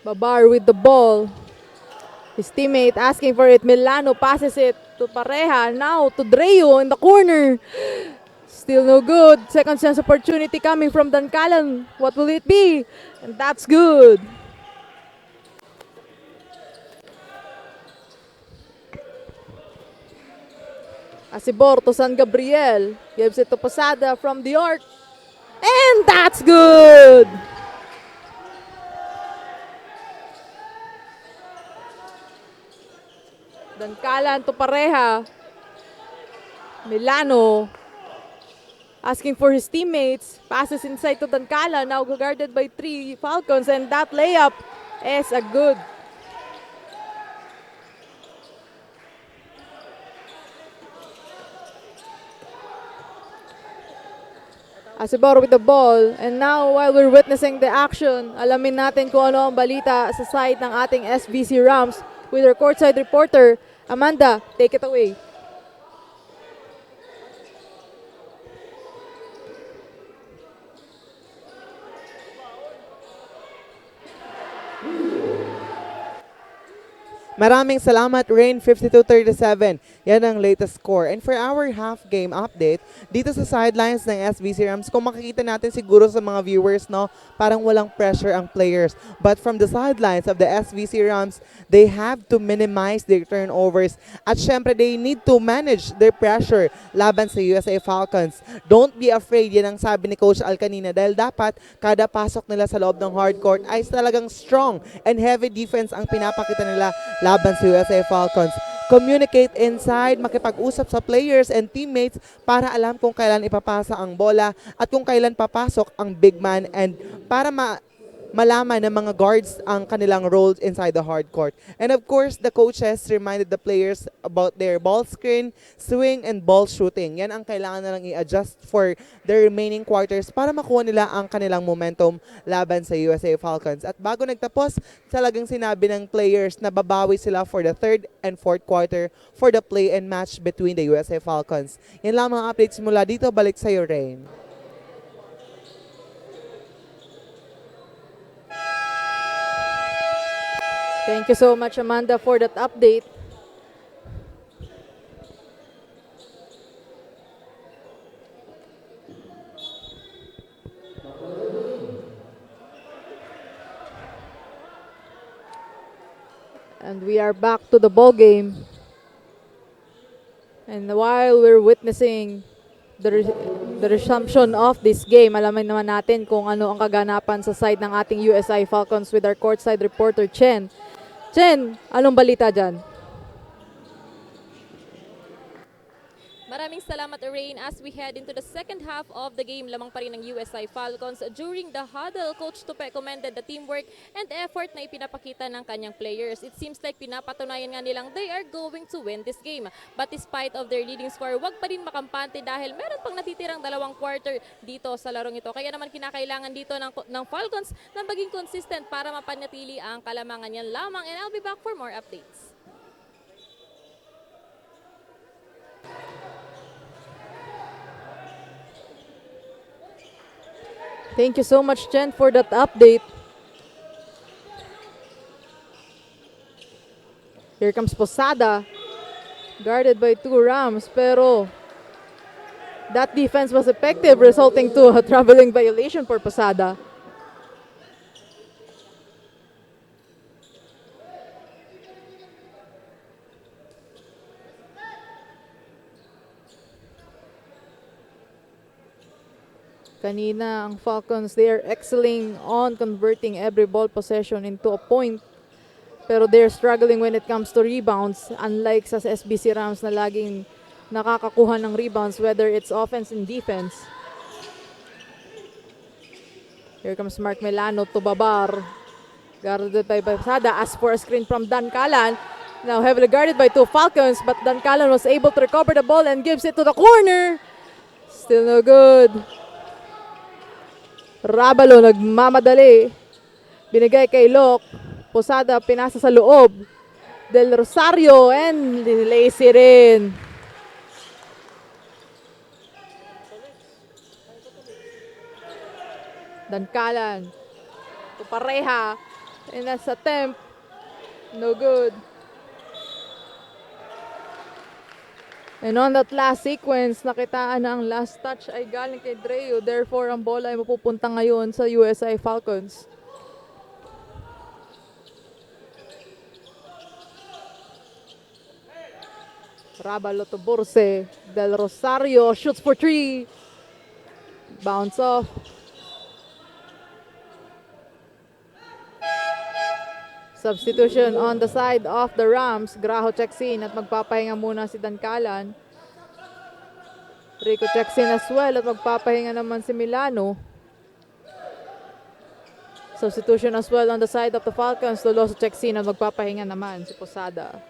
Babar with the ball. His teammate asking for it. Milano passes it to Pareja. Now to Dreo in the corner. Still no good. Second chance opportunity coming from Dancalan. What will it be? And that's good. Asibor to San Gabriel. Gives it to Posada from the arc. And that's good! Dancalan to Pareja. Milano asking for his teammates. Passes inside to Dancalan. Now guarded by 3 Falcons. And that layup is a good. Asibor with the ball. And now while we're witnessing the action, alamin natin kung ano ang balita sa side ng ating SVC Rams with our courtside reporter, Amanda. Take it away. Maraming salamat, Rain. 52-37. Yan ang latest score. And for our half-game update, dito sa sidelines ng SVC Rams, kung makikita natin siguro sa mga viewers, no, parang walang pressure ang players. But from the sidelines of the SVC Rams, they have to minimize their turnovers. At syempre, they need to manage their pressure laban sa USA Falcons. Don't be afraid, yan ang sabi ni Coach Al kanina, dahil dapat kada pasok nila sa loob ng hardcourt ay talagang strong and heavy defense ang pinapakita nila laban sa USA Falcons. Communicate inside, makipag-usap sa players and teammates para alam kung kailan ipapasa ang bola at kung kailan papasok ang big man and para malaman ng mga guards ang kanilang roles inside the hardcourt. And of course, the coaches reminded the players about their ball screen, swing, and ball shooting. Yan ang kailangan na lang i-adjust for the remaining quarters para makuha nila ang kanilang momentum laban sa USA Falcons. At bago nagtapos, talagang sinabi ng players na babawi sila for the third and fourth quarter for the play and match between the USA Falcons. Yan lang mga updates mula dito. Balik sa iyo, Rain. Thank you so much, Amanda, for that update. And we are back to the ball game. And while we're witnessing the resumption of this game, alamin naman natin kung ano ang kaganapan sa side ng ating USI Falcons with our courtside reporter, Chen. Chen, anong balita dyan? Maraming salamat, Rain. As we head into the second half of the game, lamang pa rin ng USI Falcons. During the huddle, Coach Tupe commended the teamwork and effort na ipinapakita ng kanyang players. It seems like pinapatunayan nga nilang they are going to win this game. But despite of their leading score, wag pa rin makampante dahil meron pang natitirang 2 quarter dito sa larong ito. Kaya naman kinakailangan dito ng Falcons na maging consistent para mapanatili ang kalamangan niyan lamang. And I'll be back for more updates. Thank you so much, Chen, for that update. Here comes Posada, guarded by 2 Rams, pero that defense was effective, resulting to a traveling violation for Posada. Kanina, ang Falcons, they are excelling on converting every ball possession into a point. Pero they're struggling when it comes to rebounds. Unlike sa SVC Rams na laging nakakakuha ng rebounds, whether it's offense and defense. Here comes Mark Melano to Babar. Guarded by Posada. As for a screen from Dan Calan. Now heavily guarded by 2 Falcons, but Dan Calan was able to recover the ball and gives it to the corner. Still no good. Rabalo nagmamadali. Binigay kay Locke. Posada pinasa sa loob. Del Rosario and lazy rin. Dankalan. Pareha. And that's attempt. No good. And on that last sequence, nakitaan na ang last touch ay galing kay Dreo. Therefore, ang bola ay mapupunta ngayon sa USI Falcons. Rabalo to Borse. Del Rosario shoots for 3. Bounce off. Substitution on the side of the Rams. Graho checks in at magpapahinga muna si Dankalan. Rico checks in as well at magpapahinga naman si Milano. Substitution as well on the side of the Falcons. Loloso checks in at magpapahinga naman si Posada.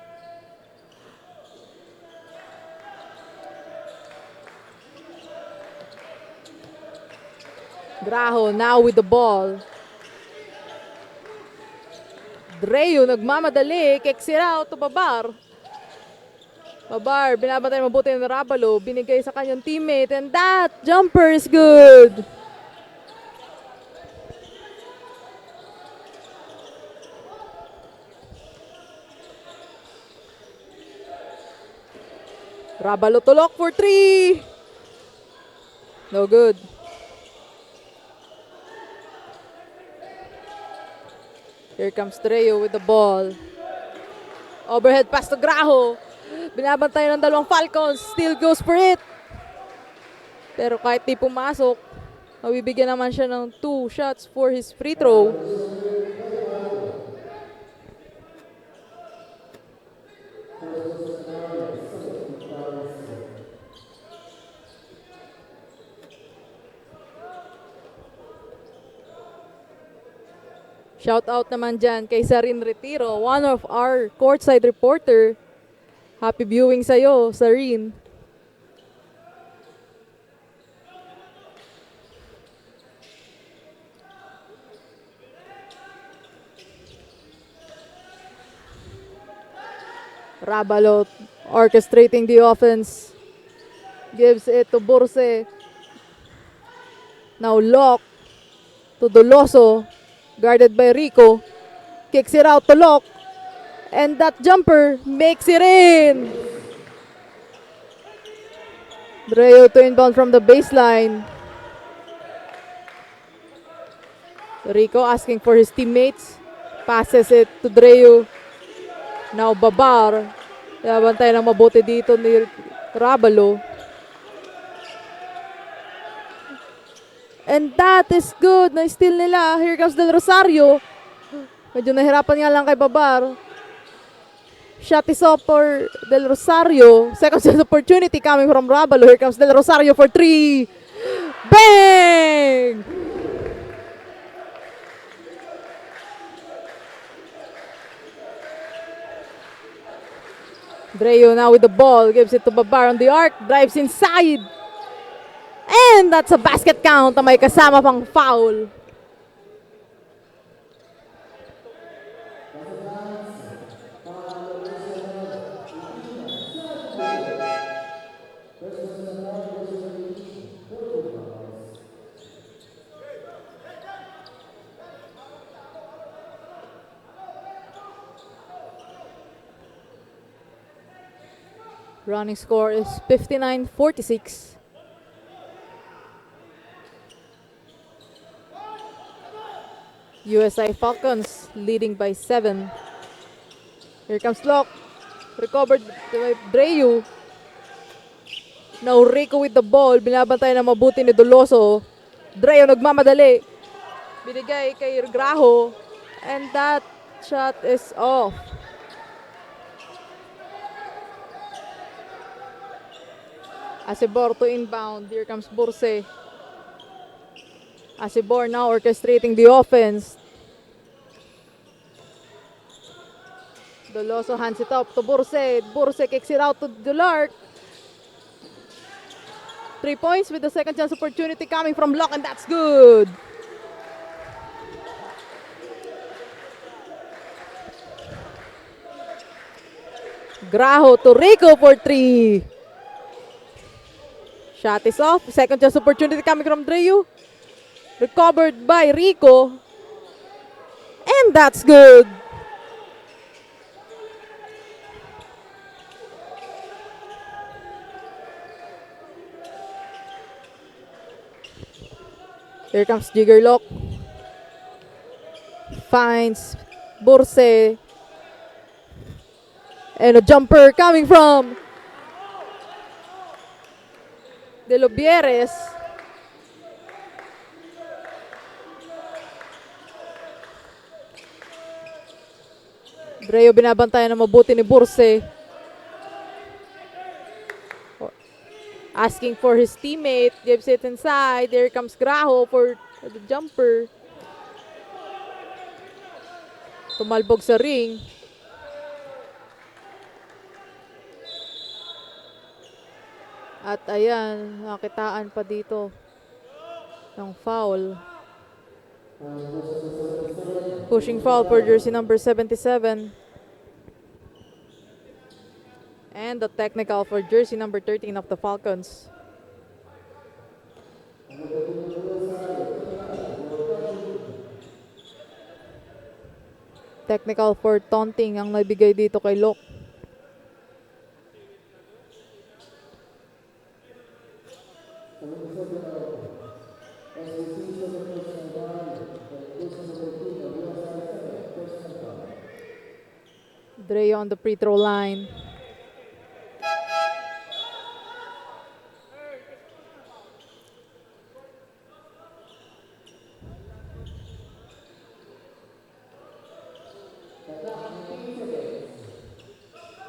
Graho now with the ball. Dreo nagmamadali, kicks it out to Babar. Babar, binabantay mabuti ng Rabalo, binigay sa kanyang teammate, and that jumper is good. Rabalo to lock for 3. No good. Here comes Dreo with the ball. Overhead pass to Graho. Binabantay ng 2 Falcons. Still goes for it. Pero kahit di pumasok, mabibigyan naman siya ng 2 shots for his free throw. Shout out naman dyan kay Sarin Retiro, one of our courtside reporter. Happy viewing sa'yo, Sarin. Rabalo orchestrating the offense. Gives it to Borse. Now Locke to Doloso. Guarded by Rico. Kicks it out to Locke. And that jumper makes it in. Dreo to inbound from the baseline. Rico asking for his teammates. Passes it to Dreo. Now Babar. Bantay na mabuti dito ni Rabalo. And that is good. Na-steal nila. Here comes Del Rosario. Medyo nahirapan nga lang kay Babar. Shot is off for Del Rosario. Second chance opportunity coming from Rabalo. Here comes Del Rosario for 3. Bang! Dreo now with the ball. Gives it to Babar on the arc. Drives inside. And that's a basket count na may kasama pang foul. Running score is 59-46. USI Falcons leading by 7. Here comes Locke. Recovered by Dreu. Now Rico with the ball. Binabantay na mabuti ni Doloso. Dreu nagmamadali. Binigay kay Graho. And that shot is off. Asibor to inbound. Here comes Burse. Asibor now orchestrating the offense. Doloso hands it up to Burse. Burse kicks it out to Dulark. 3 points with the second chance opportunity coming from Locke, and that's good. Graho to Rico for 3. Shot is off. Second chance opportunity coming from Dreu. Recovered by Rico. And that's good. Here comes Jigger Locke. Finds Burse. And a jumper coming from De Lobieres. Dreo binabantayan na mabuti ni Burse. Asking for his teammate. Gives it inside. There comes Graho for the jumper. Tumalbog sa ring. At ayan, nakitaan pa dito ng foul. Pushing foul for jersey number 77. And the technical for jersey number 13 of the Falcons. Technical for taunting ang nabigay dito kay Locke. Dreo on the free throw line.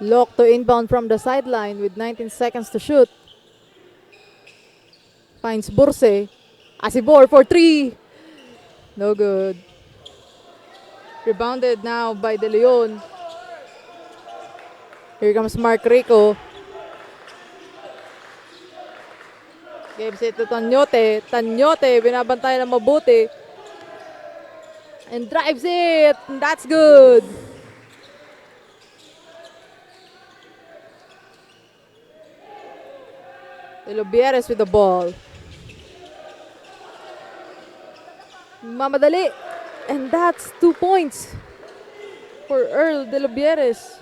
Locke to inbound from the sideline with 19 seconds to shoot. Finds Burse. Asibor for 3. No good. Rebounded now by De Leon. Here comes Mark Rico. Gives it to Tanyote. Tanyote, binabantay na mabuti. And drives it. And that's good. De Lobieres with the ball. Mamadali. And that's 2 points for Earl De Lobieres.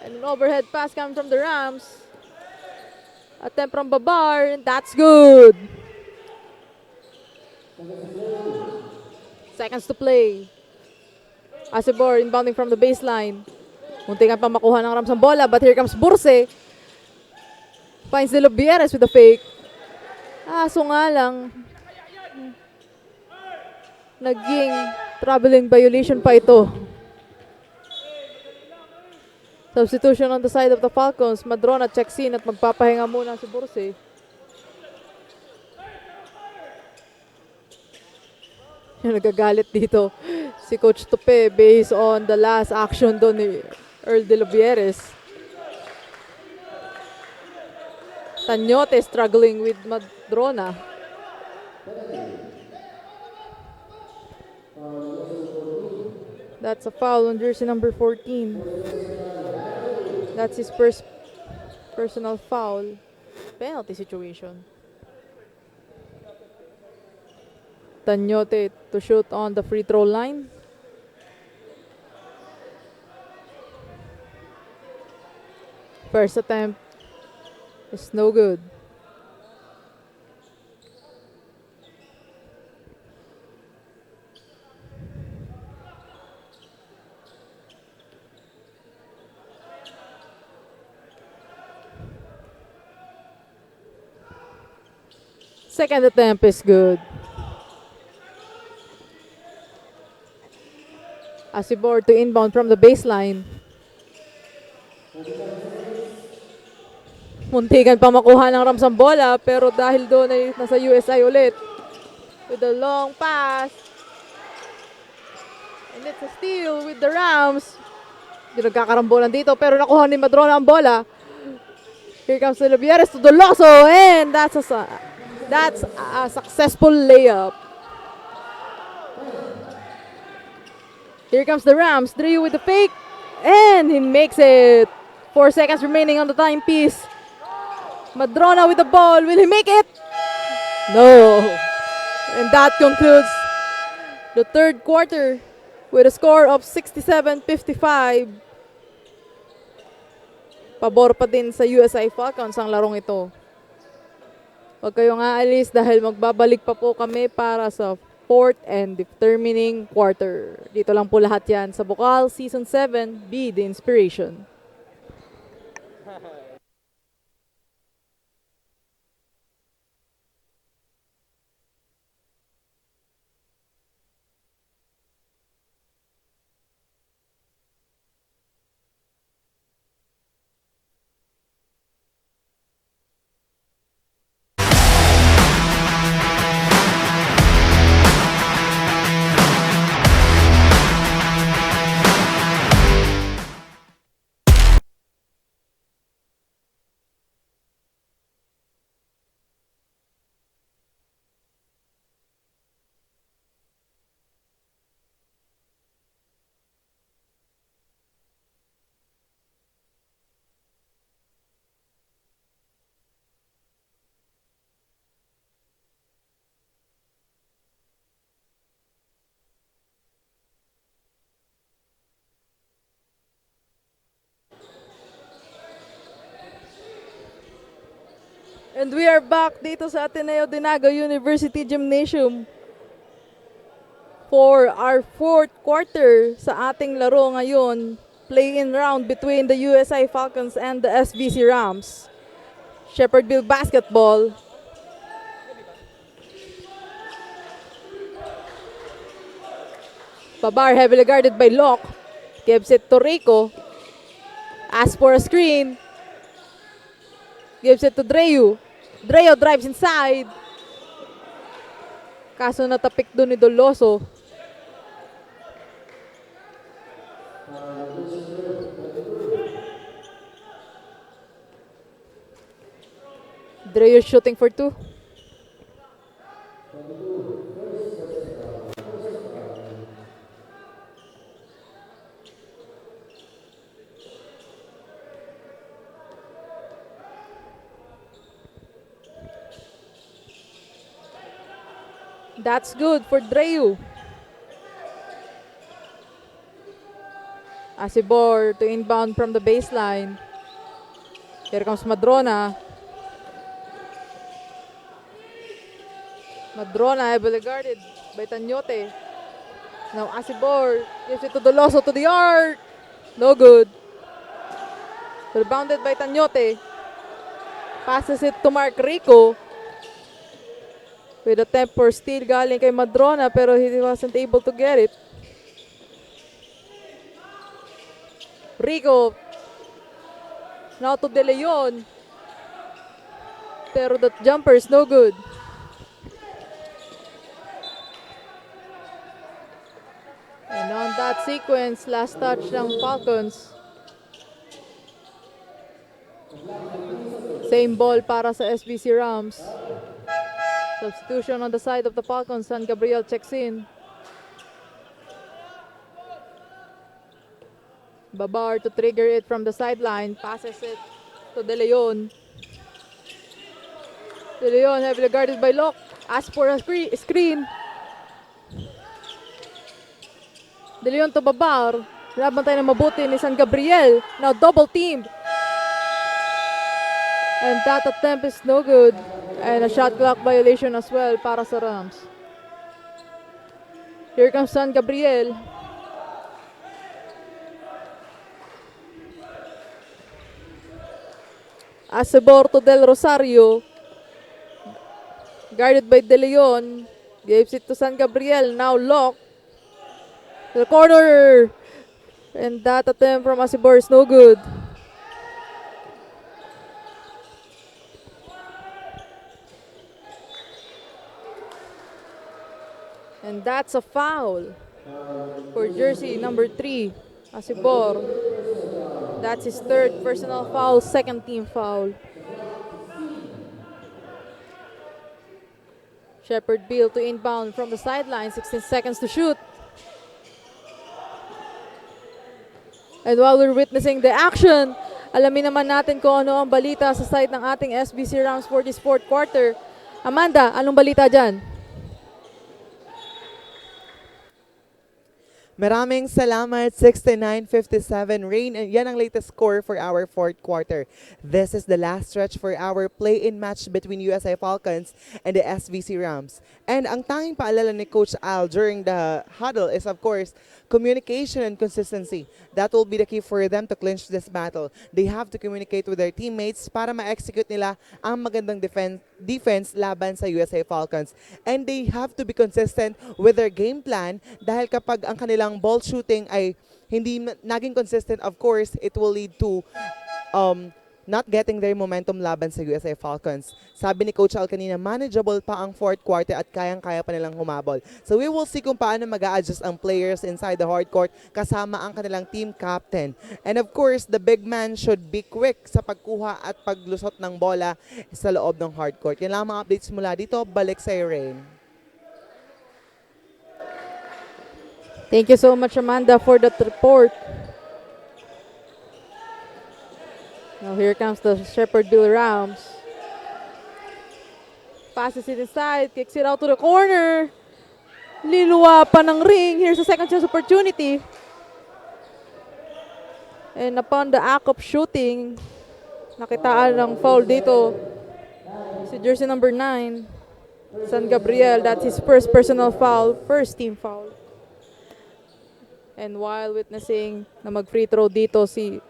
And an overhead pass coming from the Rams. Attempt from Babar, and that's good. Seconds to play. Asibor inbounding from the baseline. Muntingan pa makuha ng Rams ang bola, but here comes Burse. Finds De Lobieres with the fake. So nga lang, naging traveling violation pa ito. Substitution on the side of the Falcons. Madrona checks in at magpapahinga muna si Burse. Yung nagagalit dito si Coach Tupe based on the last action doon ni Earl De Lobieres. Tanyote struggling with Madrona. That's a foul on jersey number 14. That's his first personal foul. Penalty situation. Tanyote to shoot on the free throw line. First attempt is no good. Second attempt is good. Asibor to inbound from the baseline. Muntikan pa makuha ng Rams ang bola, pero dahil doon ay nasa USI ulit. With a long pass. And it's a steal with the Rams. Hindi nagkakarambolan dito, pero nakuha ni Madrona ang bola. Here comes De Lobieres to Doloso, and that's a successful layup. Here comes the Rams. Drew with the fake. And he makes it. 4 seconds remaining on the timepiece. Madrona with the ball. Will he make it? No. And that concludes the third quarter with a score of 67-55. Pabor pa din sa USI Falcons ang larong ito. Huwag kayong aalis dahil magbabalik pa po kami para sa fourth and determining quarter. Dito lang po lahat yan sa BUCAL Season 7, Be the Inspiration. And we are back dito sa Ateneo Dinago University Gymnasium for our fourth quarter sa ating laro ngayon. Play-in round between the USI Falcons and the SVC Rams. Shepherdville basketball. Babar heavily guarded by Locke. Gives it to Rico. Asks for a screen. Gives it to Dreu. Dreu drives inside. Kaso natapik doon ni Doloso. Dreu shooting for two. That's good for Dreu. Asibor to inbound from the baseline. Here comes Madrona. Madrona heavily guarded by Tanyote. Now Asibor gives it to Doloso to the arc. No good. Rebounded by Tanyote. Passes it to Mark Rico. With a temper steal galing kay Madrona pero he wasn't able to get it. Rico. Now to De Leon. Pero the jumper is no good. And on that sequence, last touch ng Falcons. Same ball para sa SVC Rams. Substitution on the side of the Falcons. San Gabriel checks in. Babar to trigger it from the sideline. Passes it to De Leon. De Leon heavily guarded by Locke. Asks for a screen. De Leon to Babar. Nabantay na mabuti ni San Gabriel. Now double teamed. And that attempt is no good. And a shot clock violation as well para sa Rams. Here comes San Gabriel. Acebor to Del Rosario. Guarded by De Leon. Gives it to San Gabriel. Now Locke. To the corner. And that attempt from Acebor is no good. And that's a foul for jersey number 3, Acebor. That's his third personal foul, second team foul. Shepard Beal to inbound from the sideline, 16 seconds to shoot. And while we're witnessing the action, alamin naman natin kung ano ang balita sa side ng ating SVC Rams for this fourth quarter. Amanda, anong balita dyan? Maraming salamat, 69-57 Rain. And yan ang latest score for our fourth quarter. This is the last stretch for our play-in match between USI Falcons and the SVC Rams. And ang tanging paalala ni Coach Al during the huddle is of course, communication and consistency. That will be the key for them to clinch this battle. They have to communicate with their teammates para ma-execute nila ang magandang defense laban sa USA Falcons. And they have to be consistent with their game plan dahil kapag ang kanilang ball shooting ay hindi naging consistent, of course, it will lead to not getting their momentum laban sa USA Falcons. Sabi ni Coach Al kanina, manageable pa ang fourth quarter at kayang-kaya pa nilang humabol. So we will see kung paano mag-a-adjust ang players inside the hard court kasama ang kanilang team captain. And of course, the big man should be quick sa pagkuha at paglusot ng bola sa loob ng hard court. Yan lang mga updates mula dito. Balik sa Rain. Thank you so much, Amanda, for that report. Now here comes the Shepard Bill Rams. Passes it inside, kicks it out to the corner. Liluwa pa ng ring. Here's a second chance opportunity. And upon the act of shooting, nakitaan ng foul dito. Si jersey number 9, San Gabriel. That's his first personal foul, first team foul. And while witnessing na mag-free throw dito si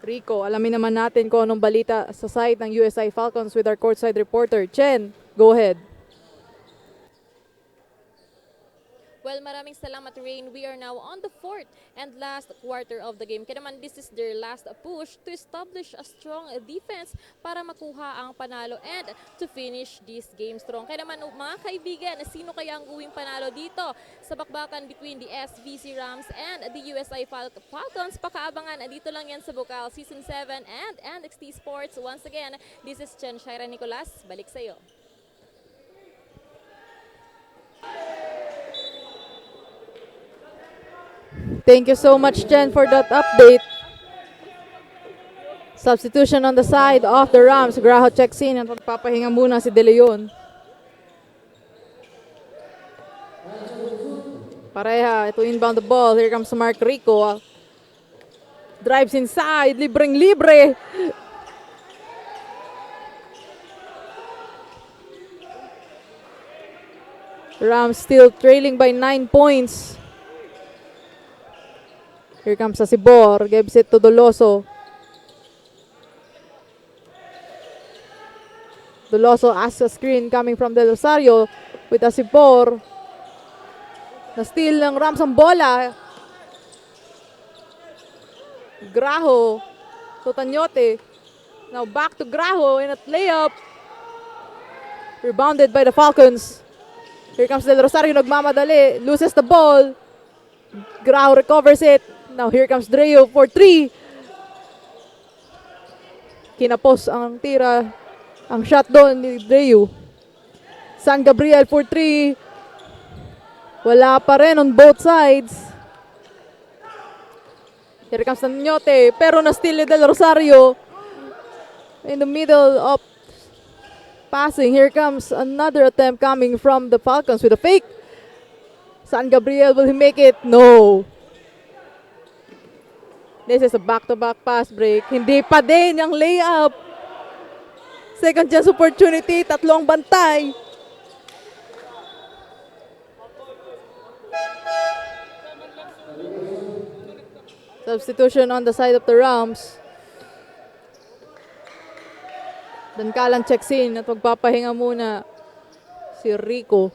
Rico, alamin naman natin kung anong balita sa side ng USI Falcons with our courtside reporter. Chen, go ahead. Well, maraming salamat, Rain. We are now on the fourth and last quarter of the game. Kaya naman, this is their last push to establish a strong defense para makuha ang panalo and to finish this game strong. Kaya naman, mga kaibigan, sino kaya ang uwing panalo dito sa bakbakan between the SVC Rams and the USI Falcons? Pakaabangan, dito lang yan sa BUCAL Season 7 and NXT Sports. Once again, this is Chen Shaira Nicolas. Balik sa'yo. Thank you so much, Jen, for that update. Substitution on the side of the Rams. Graho checks in at magpapahinga muna si De Leon. Pareha, ito inbound the ball. Here comes Mark Rico. Drives inside, libreng-libre. Rams still trailing by 9 points. Here comes Asibor. Gives it to Doloso. Doloso asks a screen coming from Del Rosario with Asibor. Na-steal ng Rams ang bola. Graho to Tanyote. Now back to Graho in a layup. Rebounded by the Falcons. Here comes Del Rosario, nagmamadali. Loses the ball. Graho recovers it. Now here comes Dreo for 3. Kinapos ang tira. Ang shot doon ni Dreo. San Gabriel for 3. Wala pa rin on both sides. Here comes Tanyote. Pero na-steal ni Del Rosario. In the middle of passing. Here comes another attempt coming from the Falcons with a fake. San Gabriel, will he make it? No. This is a back-to-back pass break. Hindi pa din yung layup. Second chance opportunity. Tatlong bantay. Substitution on the side of the Rams. Dankalan checks in at magpapahinga muna si Rico.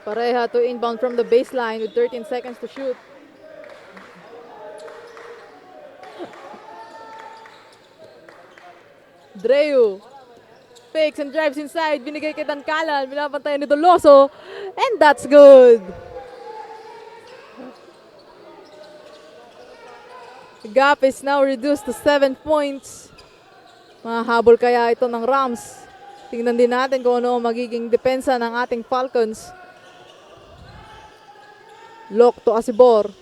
Pareha to inbound from the baseline with 13 seconds to shoot. Dreu fakes and drives inside. Binigay kay Dankalan. Binabantayan ni Doloso. And that's good. The gap is now reduced to 7 points. Mahabol kaya ito ng Rams. Tingnan din natin kung ano magiging depensa ng ating Falcons. Lock to Asibor.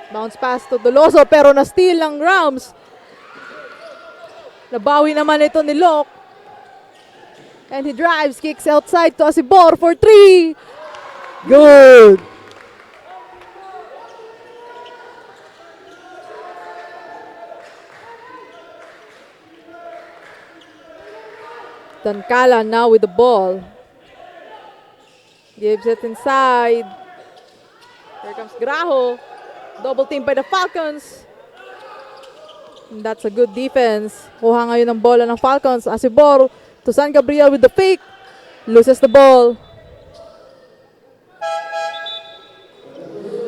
Bounce pass to Doloso pero na-steal ng Rams. Nabawi naman ito ni Lock. And he drives, kicks outside to Asibor for 3. Good. Dankala now with the ball. Gives it inside. Here comes Graho. Double team by the Falcons. And that's a good defense. Kuha ngayon ng bola ng Falcons. Asibor to San Gabriel with the fake. Loses the ball.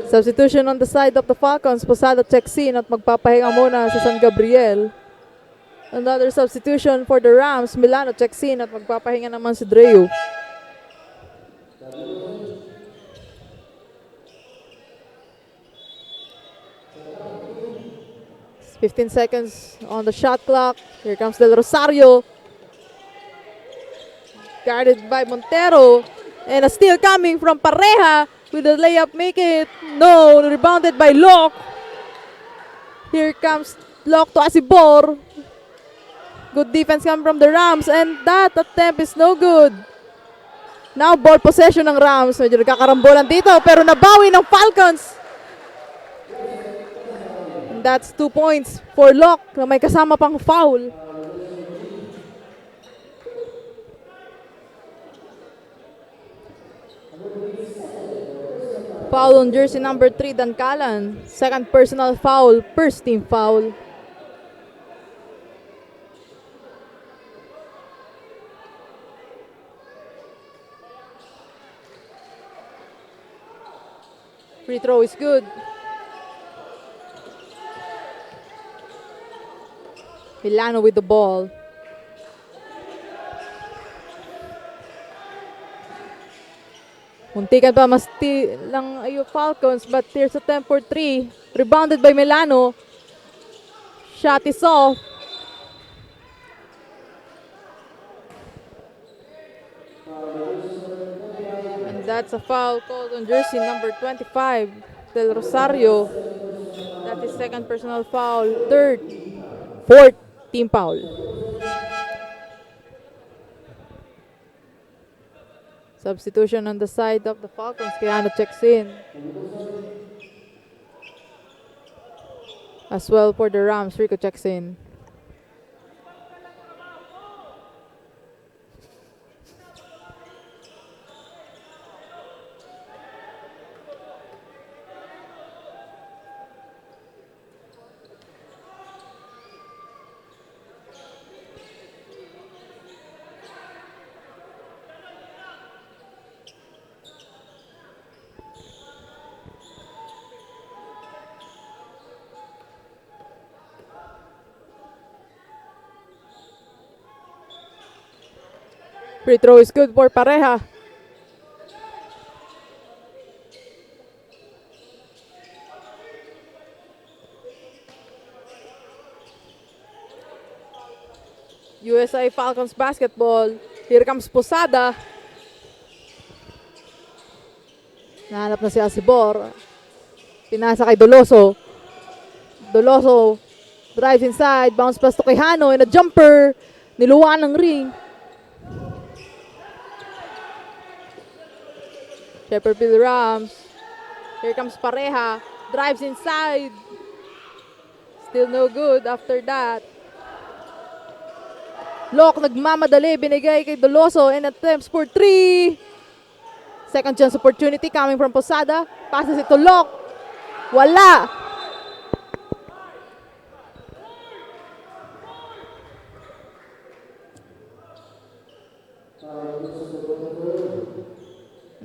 Substitution on the side of the Falcons. Posada checks in at magpapahinga muna si San Gabriel. Another substitution for the Rams. Milano checks in at magpapahinga naman si Dreu. It's 15 seconds on the shot clock. Here comes Del Rosario. Guarded by Montero. And a steal coming from Pareja. With a layup, make it. No, rebounded by Locke. Here comes Locke to Asibor. Good defense coming from the Rams. And that attempt is no good. Now ball possession ng Rams. Medyo nagkakarambolan dito. Pero nabawi ng Falcons. And that's 2 points for Locke na may kasama pang foul. Foul on jersey number 3, Dankalan. Second personal foul, first team foul. Free throw is good. Milano with the ball. Muntikan pa lang ayo Falcons, but here's a attempt for 3. Rebounded by Milano. Shot is off. And that's a foul called on jersey number 25, Del Rosario. That is second personal foul. Third, fourth team foul. Substitution on the side of the Falcons. Keanu checks in. As well for the Rams, Rico checks in. Free throw is good for Pareha. USI Falcons basketball. Here comes Posada. Nahanap na si Asibor. Pinasa kay Doloso. Doloso drives inside. Bounce pass to Quijano and a jumper. Niluwaan ng ring. Shepherdville Rams. Here comes Pareha. Drives inside. Still no good after that. Lok nagmamadali, binigay kay Doloso and attempts for 3. Second chance opportunity coming from Posada. Passes it to Lok. Wala.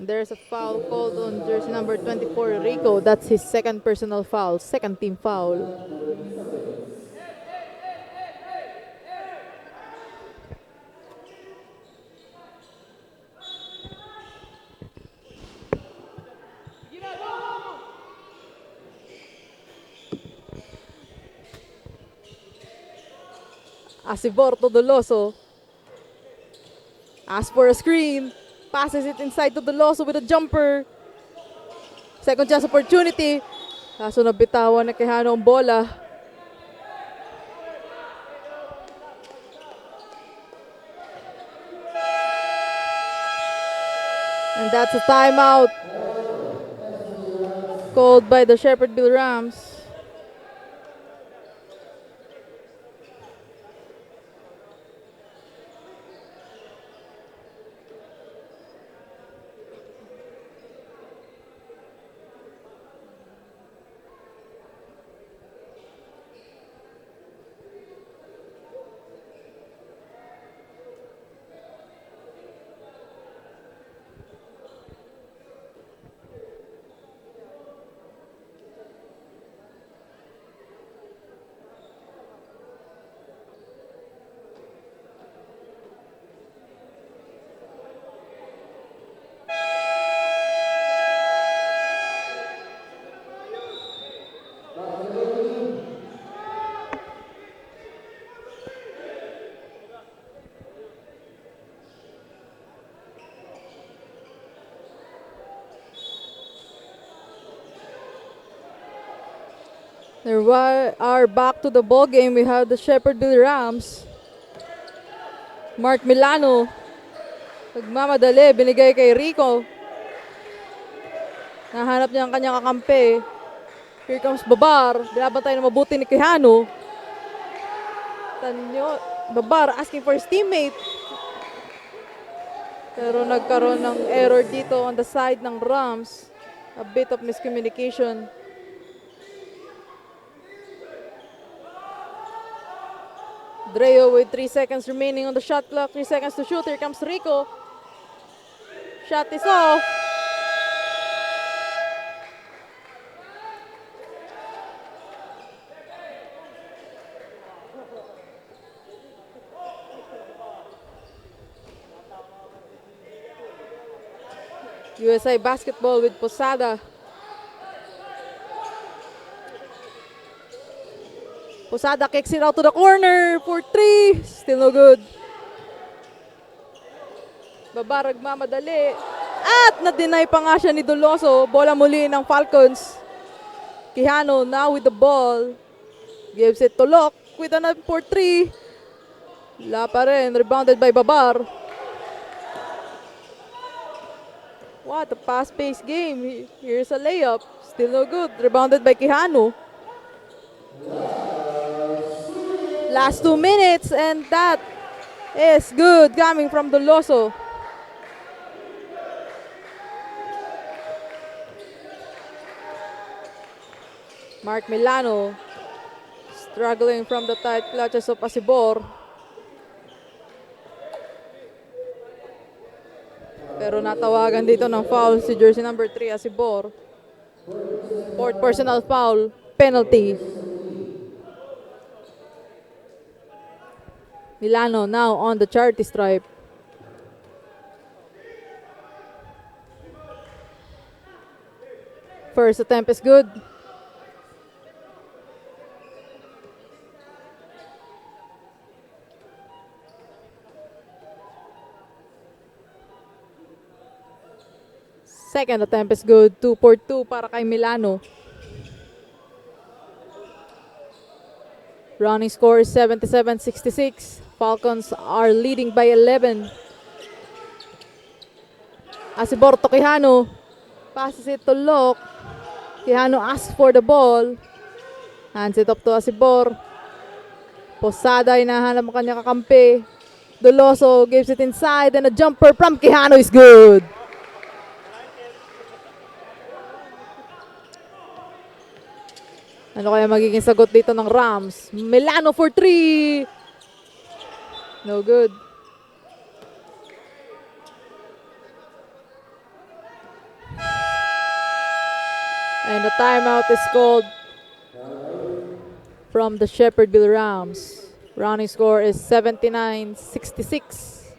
And there's a foul called on jersey number 24, Rico. That's his second personal foul, second team foul. Asibor to Doloso. Asks for a screen. Passes it inside to Doloso with a jumper. Second chance opportunity. Kaso nabitawan na Quijano ang bola. And that's a timeout called by the Shepherdville Rams. There are back to the ball game. We have the Shepherdville Rams. Mark Milano. Nagmamadali, binigay kay Rico. Nahanap niya ang kanyang kakampi. Here comes Babar. Binabantay na mabuti ni Quijano. Tanyo, Babar asking for his teammate. Pero nagkaroon ng error dito on the side ng Rams. A bit of miscommunication. Dreo with 3 seconds remaining on the shot clock. 3 seconds to shoot. Here comes Rico. Shot is off. USI basketball with Posada. Posada kicks it out to the corner for 3. Still no good. Babarag mamadali. At na-deny pa nga siya ni Doloso. Bola muli ng Falcons. Quijano now with the ball. Gives it to Lok with an for 3. Wala pa rin. Rebounded by Babar. What a fast-paced game. Here's a layup. Still no good. Rebounded by Quijano. Last 2 minutes and that is good coming from Doloso. Mark Milano struggling from the tight clutches of Asibor. Pero natawagan dito ng foul si jersey number 3 Asibor. Fourth personal foul, penalty. Milano now on the charity stripe. First attempt is good. Second attempt is good. 2 for 2 para kay Milano. Running score is 77-66. Falcons are leading by 11. Asibor to Quijano. Passes it to Locke. Quijano asks for the ball. Hands it up to Asibor. Posada, hinahanap ang kanyang kakampi. Doloso gives it inside and a jumper from Quijano is good. Ano kaya magiging sagot dito ng Rams? Milano for 3. No good. And the timeout is called from the Shepherdville Rams. Running score is 79-66.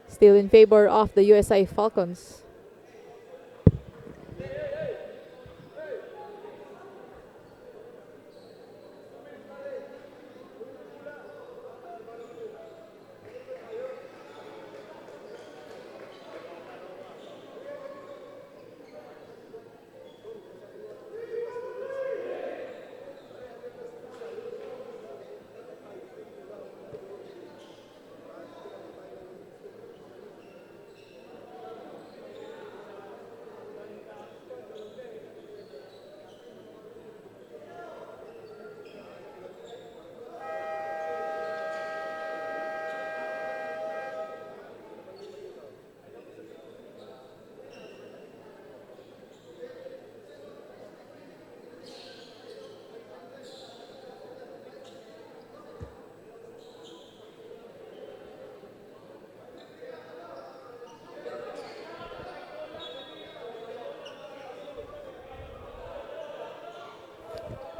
Still in favor of the USI Falcons.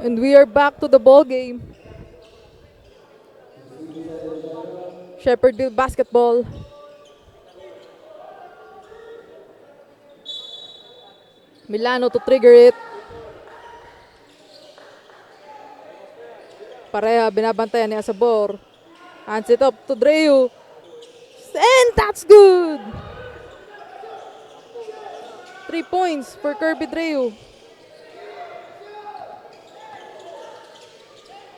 And we are back to the ball game. Shepherdville basketball. Milano to trigger it. Pareha, binabantayan ni Asabor. Hands it up to Dreu. And that's good! 3 points for Kirby Dreu.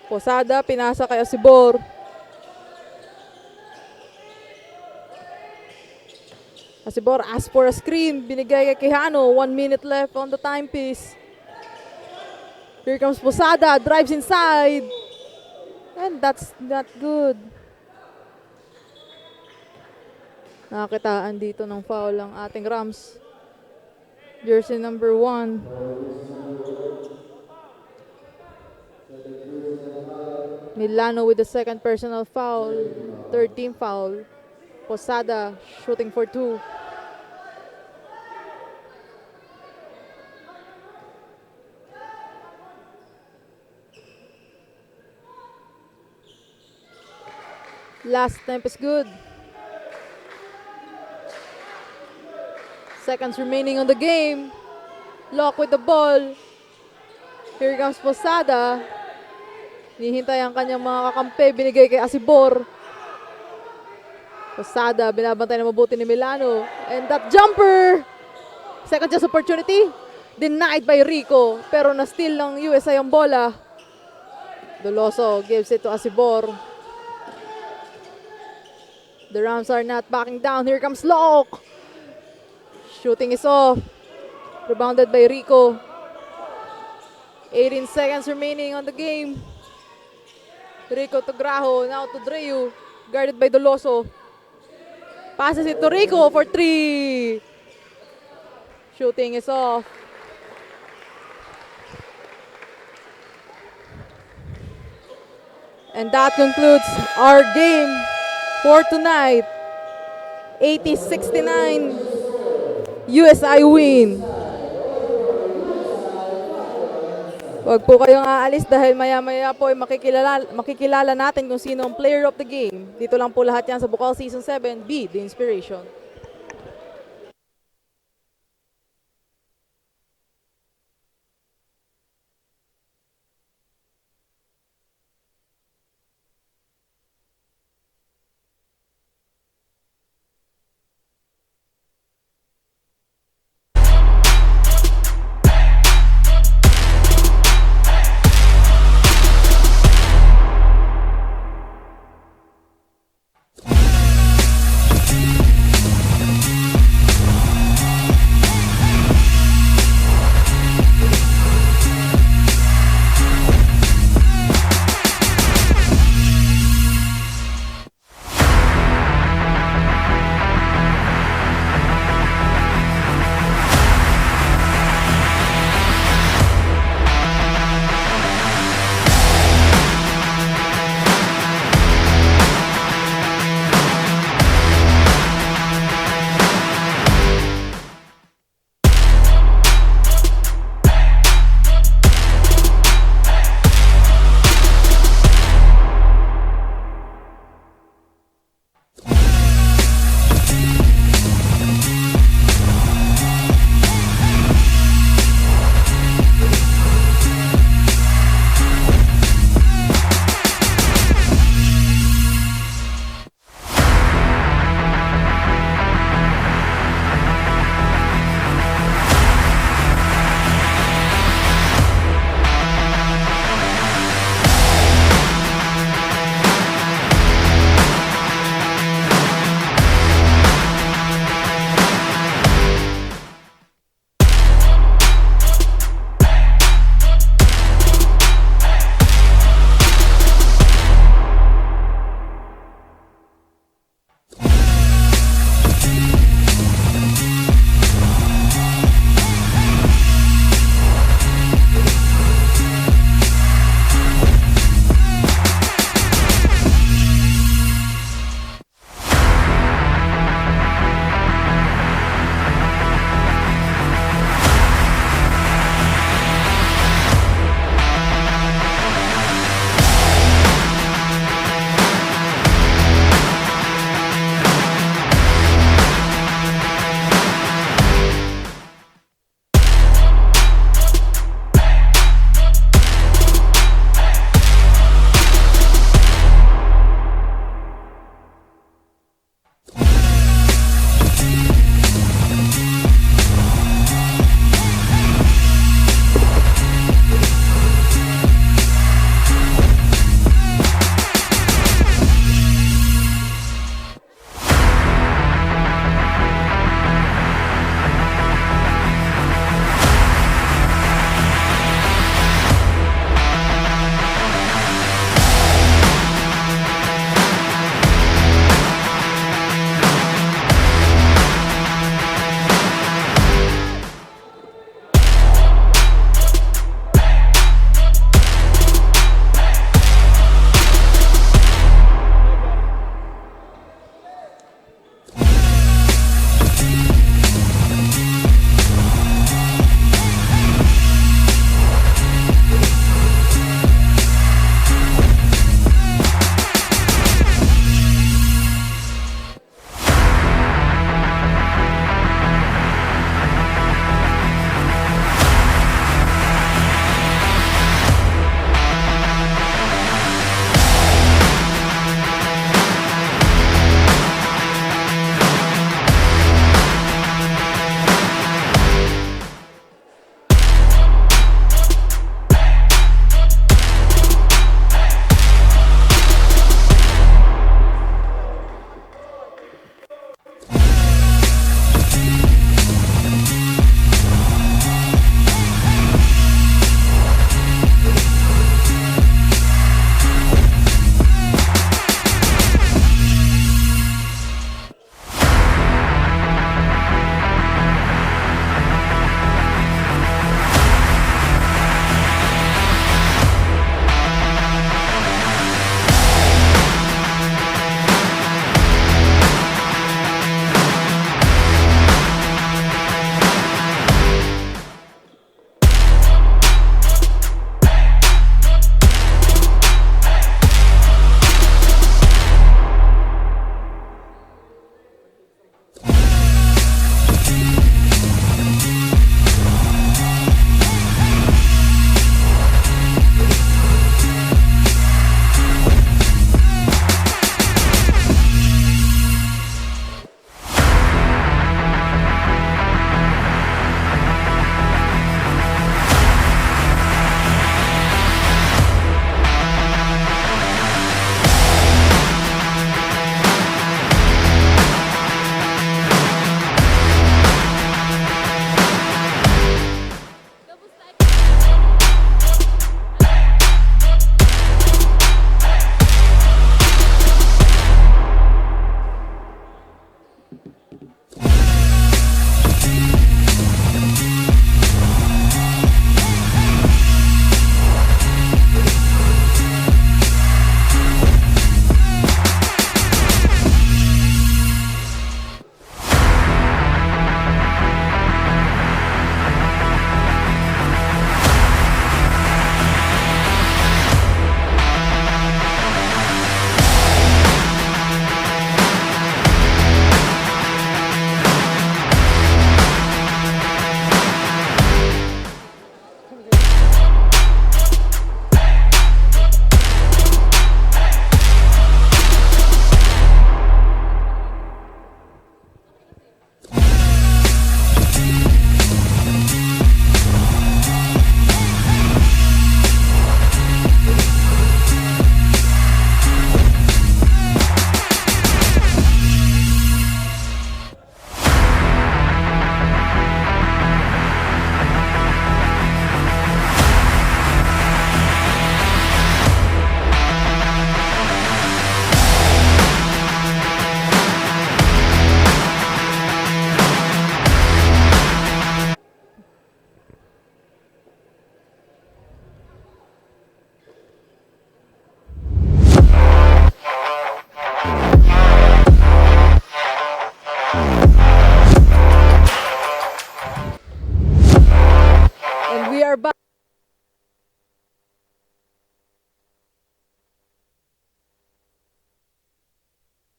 Posada, pinasa kay Asibor. Asibor asks for a screen. Binigay kay Quijano. 1 minute left on the timepiece. Here comes Posada. Drives inside. And that's not good. Nakakitaan dito ng foul ang ating Rams. Jersey number 1. Milano with the second personal foul. Third team foul. Posada shooting for 2. Last attempt is good. Seconds remaining on the game. Lock with the ball. Here comes Posada. Hinihintay ang kanyang mga kakampi. Binigay kay Asibor. Posada, binabantay na mabuti ni Milano. And that jumper! Second chance opportunity. Denied by Rico. Pero na-steal ng USI ang bola. Doloso gives it to Asibor. The Rams are not backing down. Here comes Locke. Shooting is off. Rebounded by Rico. 18 seconds remaining on the game. Rico to Graho. Now to Dreu. Guarded by Doloso. Passes it to Rico for 3. Shooting is off. And that concludes our game for tonight. 80-69. USI win. Huwag po kayong aalis dahil maya-maya po ay makikilala natin kung sino ang player of the game. Dito lang po lahat yan sa BUCAL Season 7. Be the inspiration.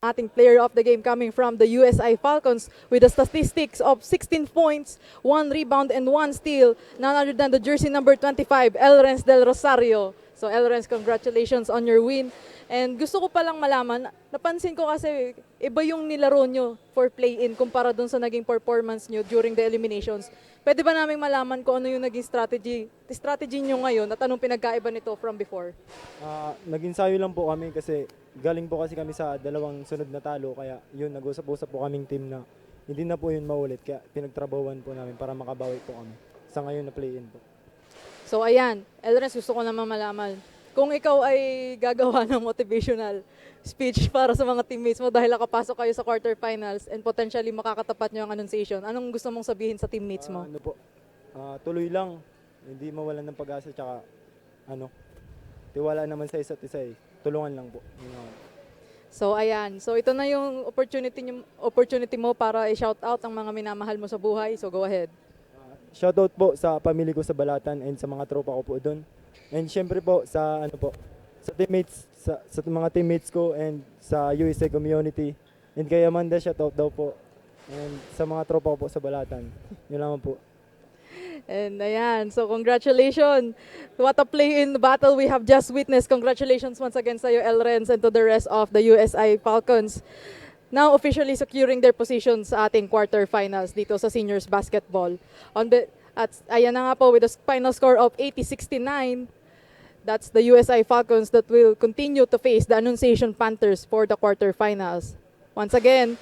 ating player of the game coming from the USI Falcons with the statistics of 16 points, 1 rebound, and 1 steal. None other than the jersey number 25, Elrenz Del Rosario. So Elrenz, congratulations on your win. And gusto ko palang malaman, napansin ko kasi iba yung nilaro nyo for play-in kumpara dun sa naging performance nyo during the eliminations. Pwede ba naming malaman kung ano yung naging strategy nyo ngayon at anong pinagkaiba nito from before? Nag-ensayo lang po kami kasi galing po kasi kami sa dalawang sunod na talo, kaya yun, nag-usap-usap po kaming team na hindi na po yun maulit, kaya pinagtrabawan po namin para makabawi po kami sa ngayon na play-in po. So ayan, Elrenz, gusto ko naman malaman, kung ikaw ay gagawa ng motivational speech para sa mga teammates mo dahil nakapasok kayo sa quarterfinals and potentially makakatapat nyo ang annunciation, anong gusto mong sabihin sa teammates mo? Tuloy lang, hindi mawalan ng pag-asa, tsaka tiwala naman sa isa't isa tulungan lang po. So ayan, so ito na yung opportunity mo para i-shout out ang mga minamahal mo sa buhay, so go ahead. Shoutout po sa pamilya ko sa Balatan and sa mga tropa ko po doon. And syempre po sa sa teammates, sa mga teammates ko and sa USI community. And kay Amanda, shoutout daw po. And sa mga tropa ko po sa Balatan. Yun naman po. And ayan, so congratulations. What a play-in battle we have just witnessed. Congratulations once again sa iyo, Elrenz, and to the rest of the USI Falcons. Now officially securing their positions sa ating quarterfinals dito sa seniors basketball. At ayan na nga po, with a final score of 80-69, that's the USI Falcons that will continue to face the Annunciation Panthers for the quarterfinals. Once again,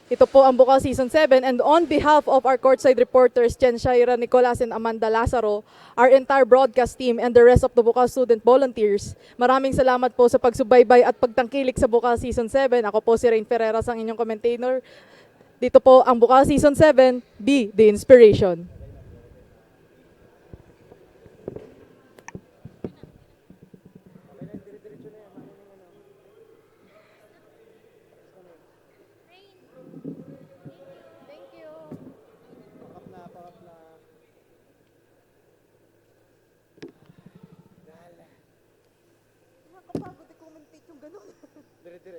ito po ang BUCAL Season 7, and on behalf of our courtside reporters, Shaira Nicolas and Amanda Lazaro, our entire broadcast team, and the rest of the BUCAL student volunteers, maraming salamat po sa pagsubaybay at pagtangkilik sa BUCAL Season 7. Ako po si Rain Ferreras, ang inyong commentator. Dito po ang BUCAL Season 7, Be the Inspiration.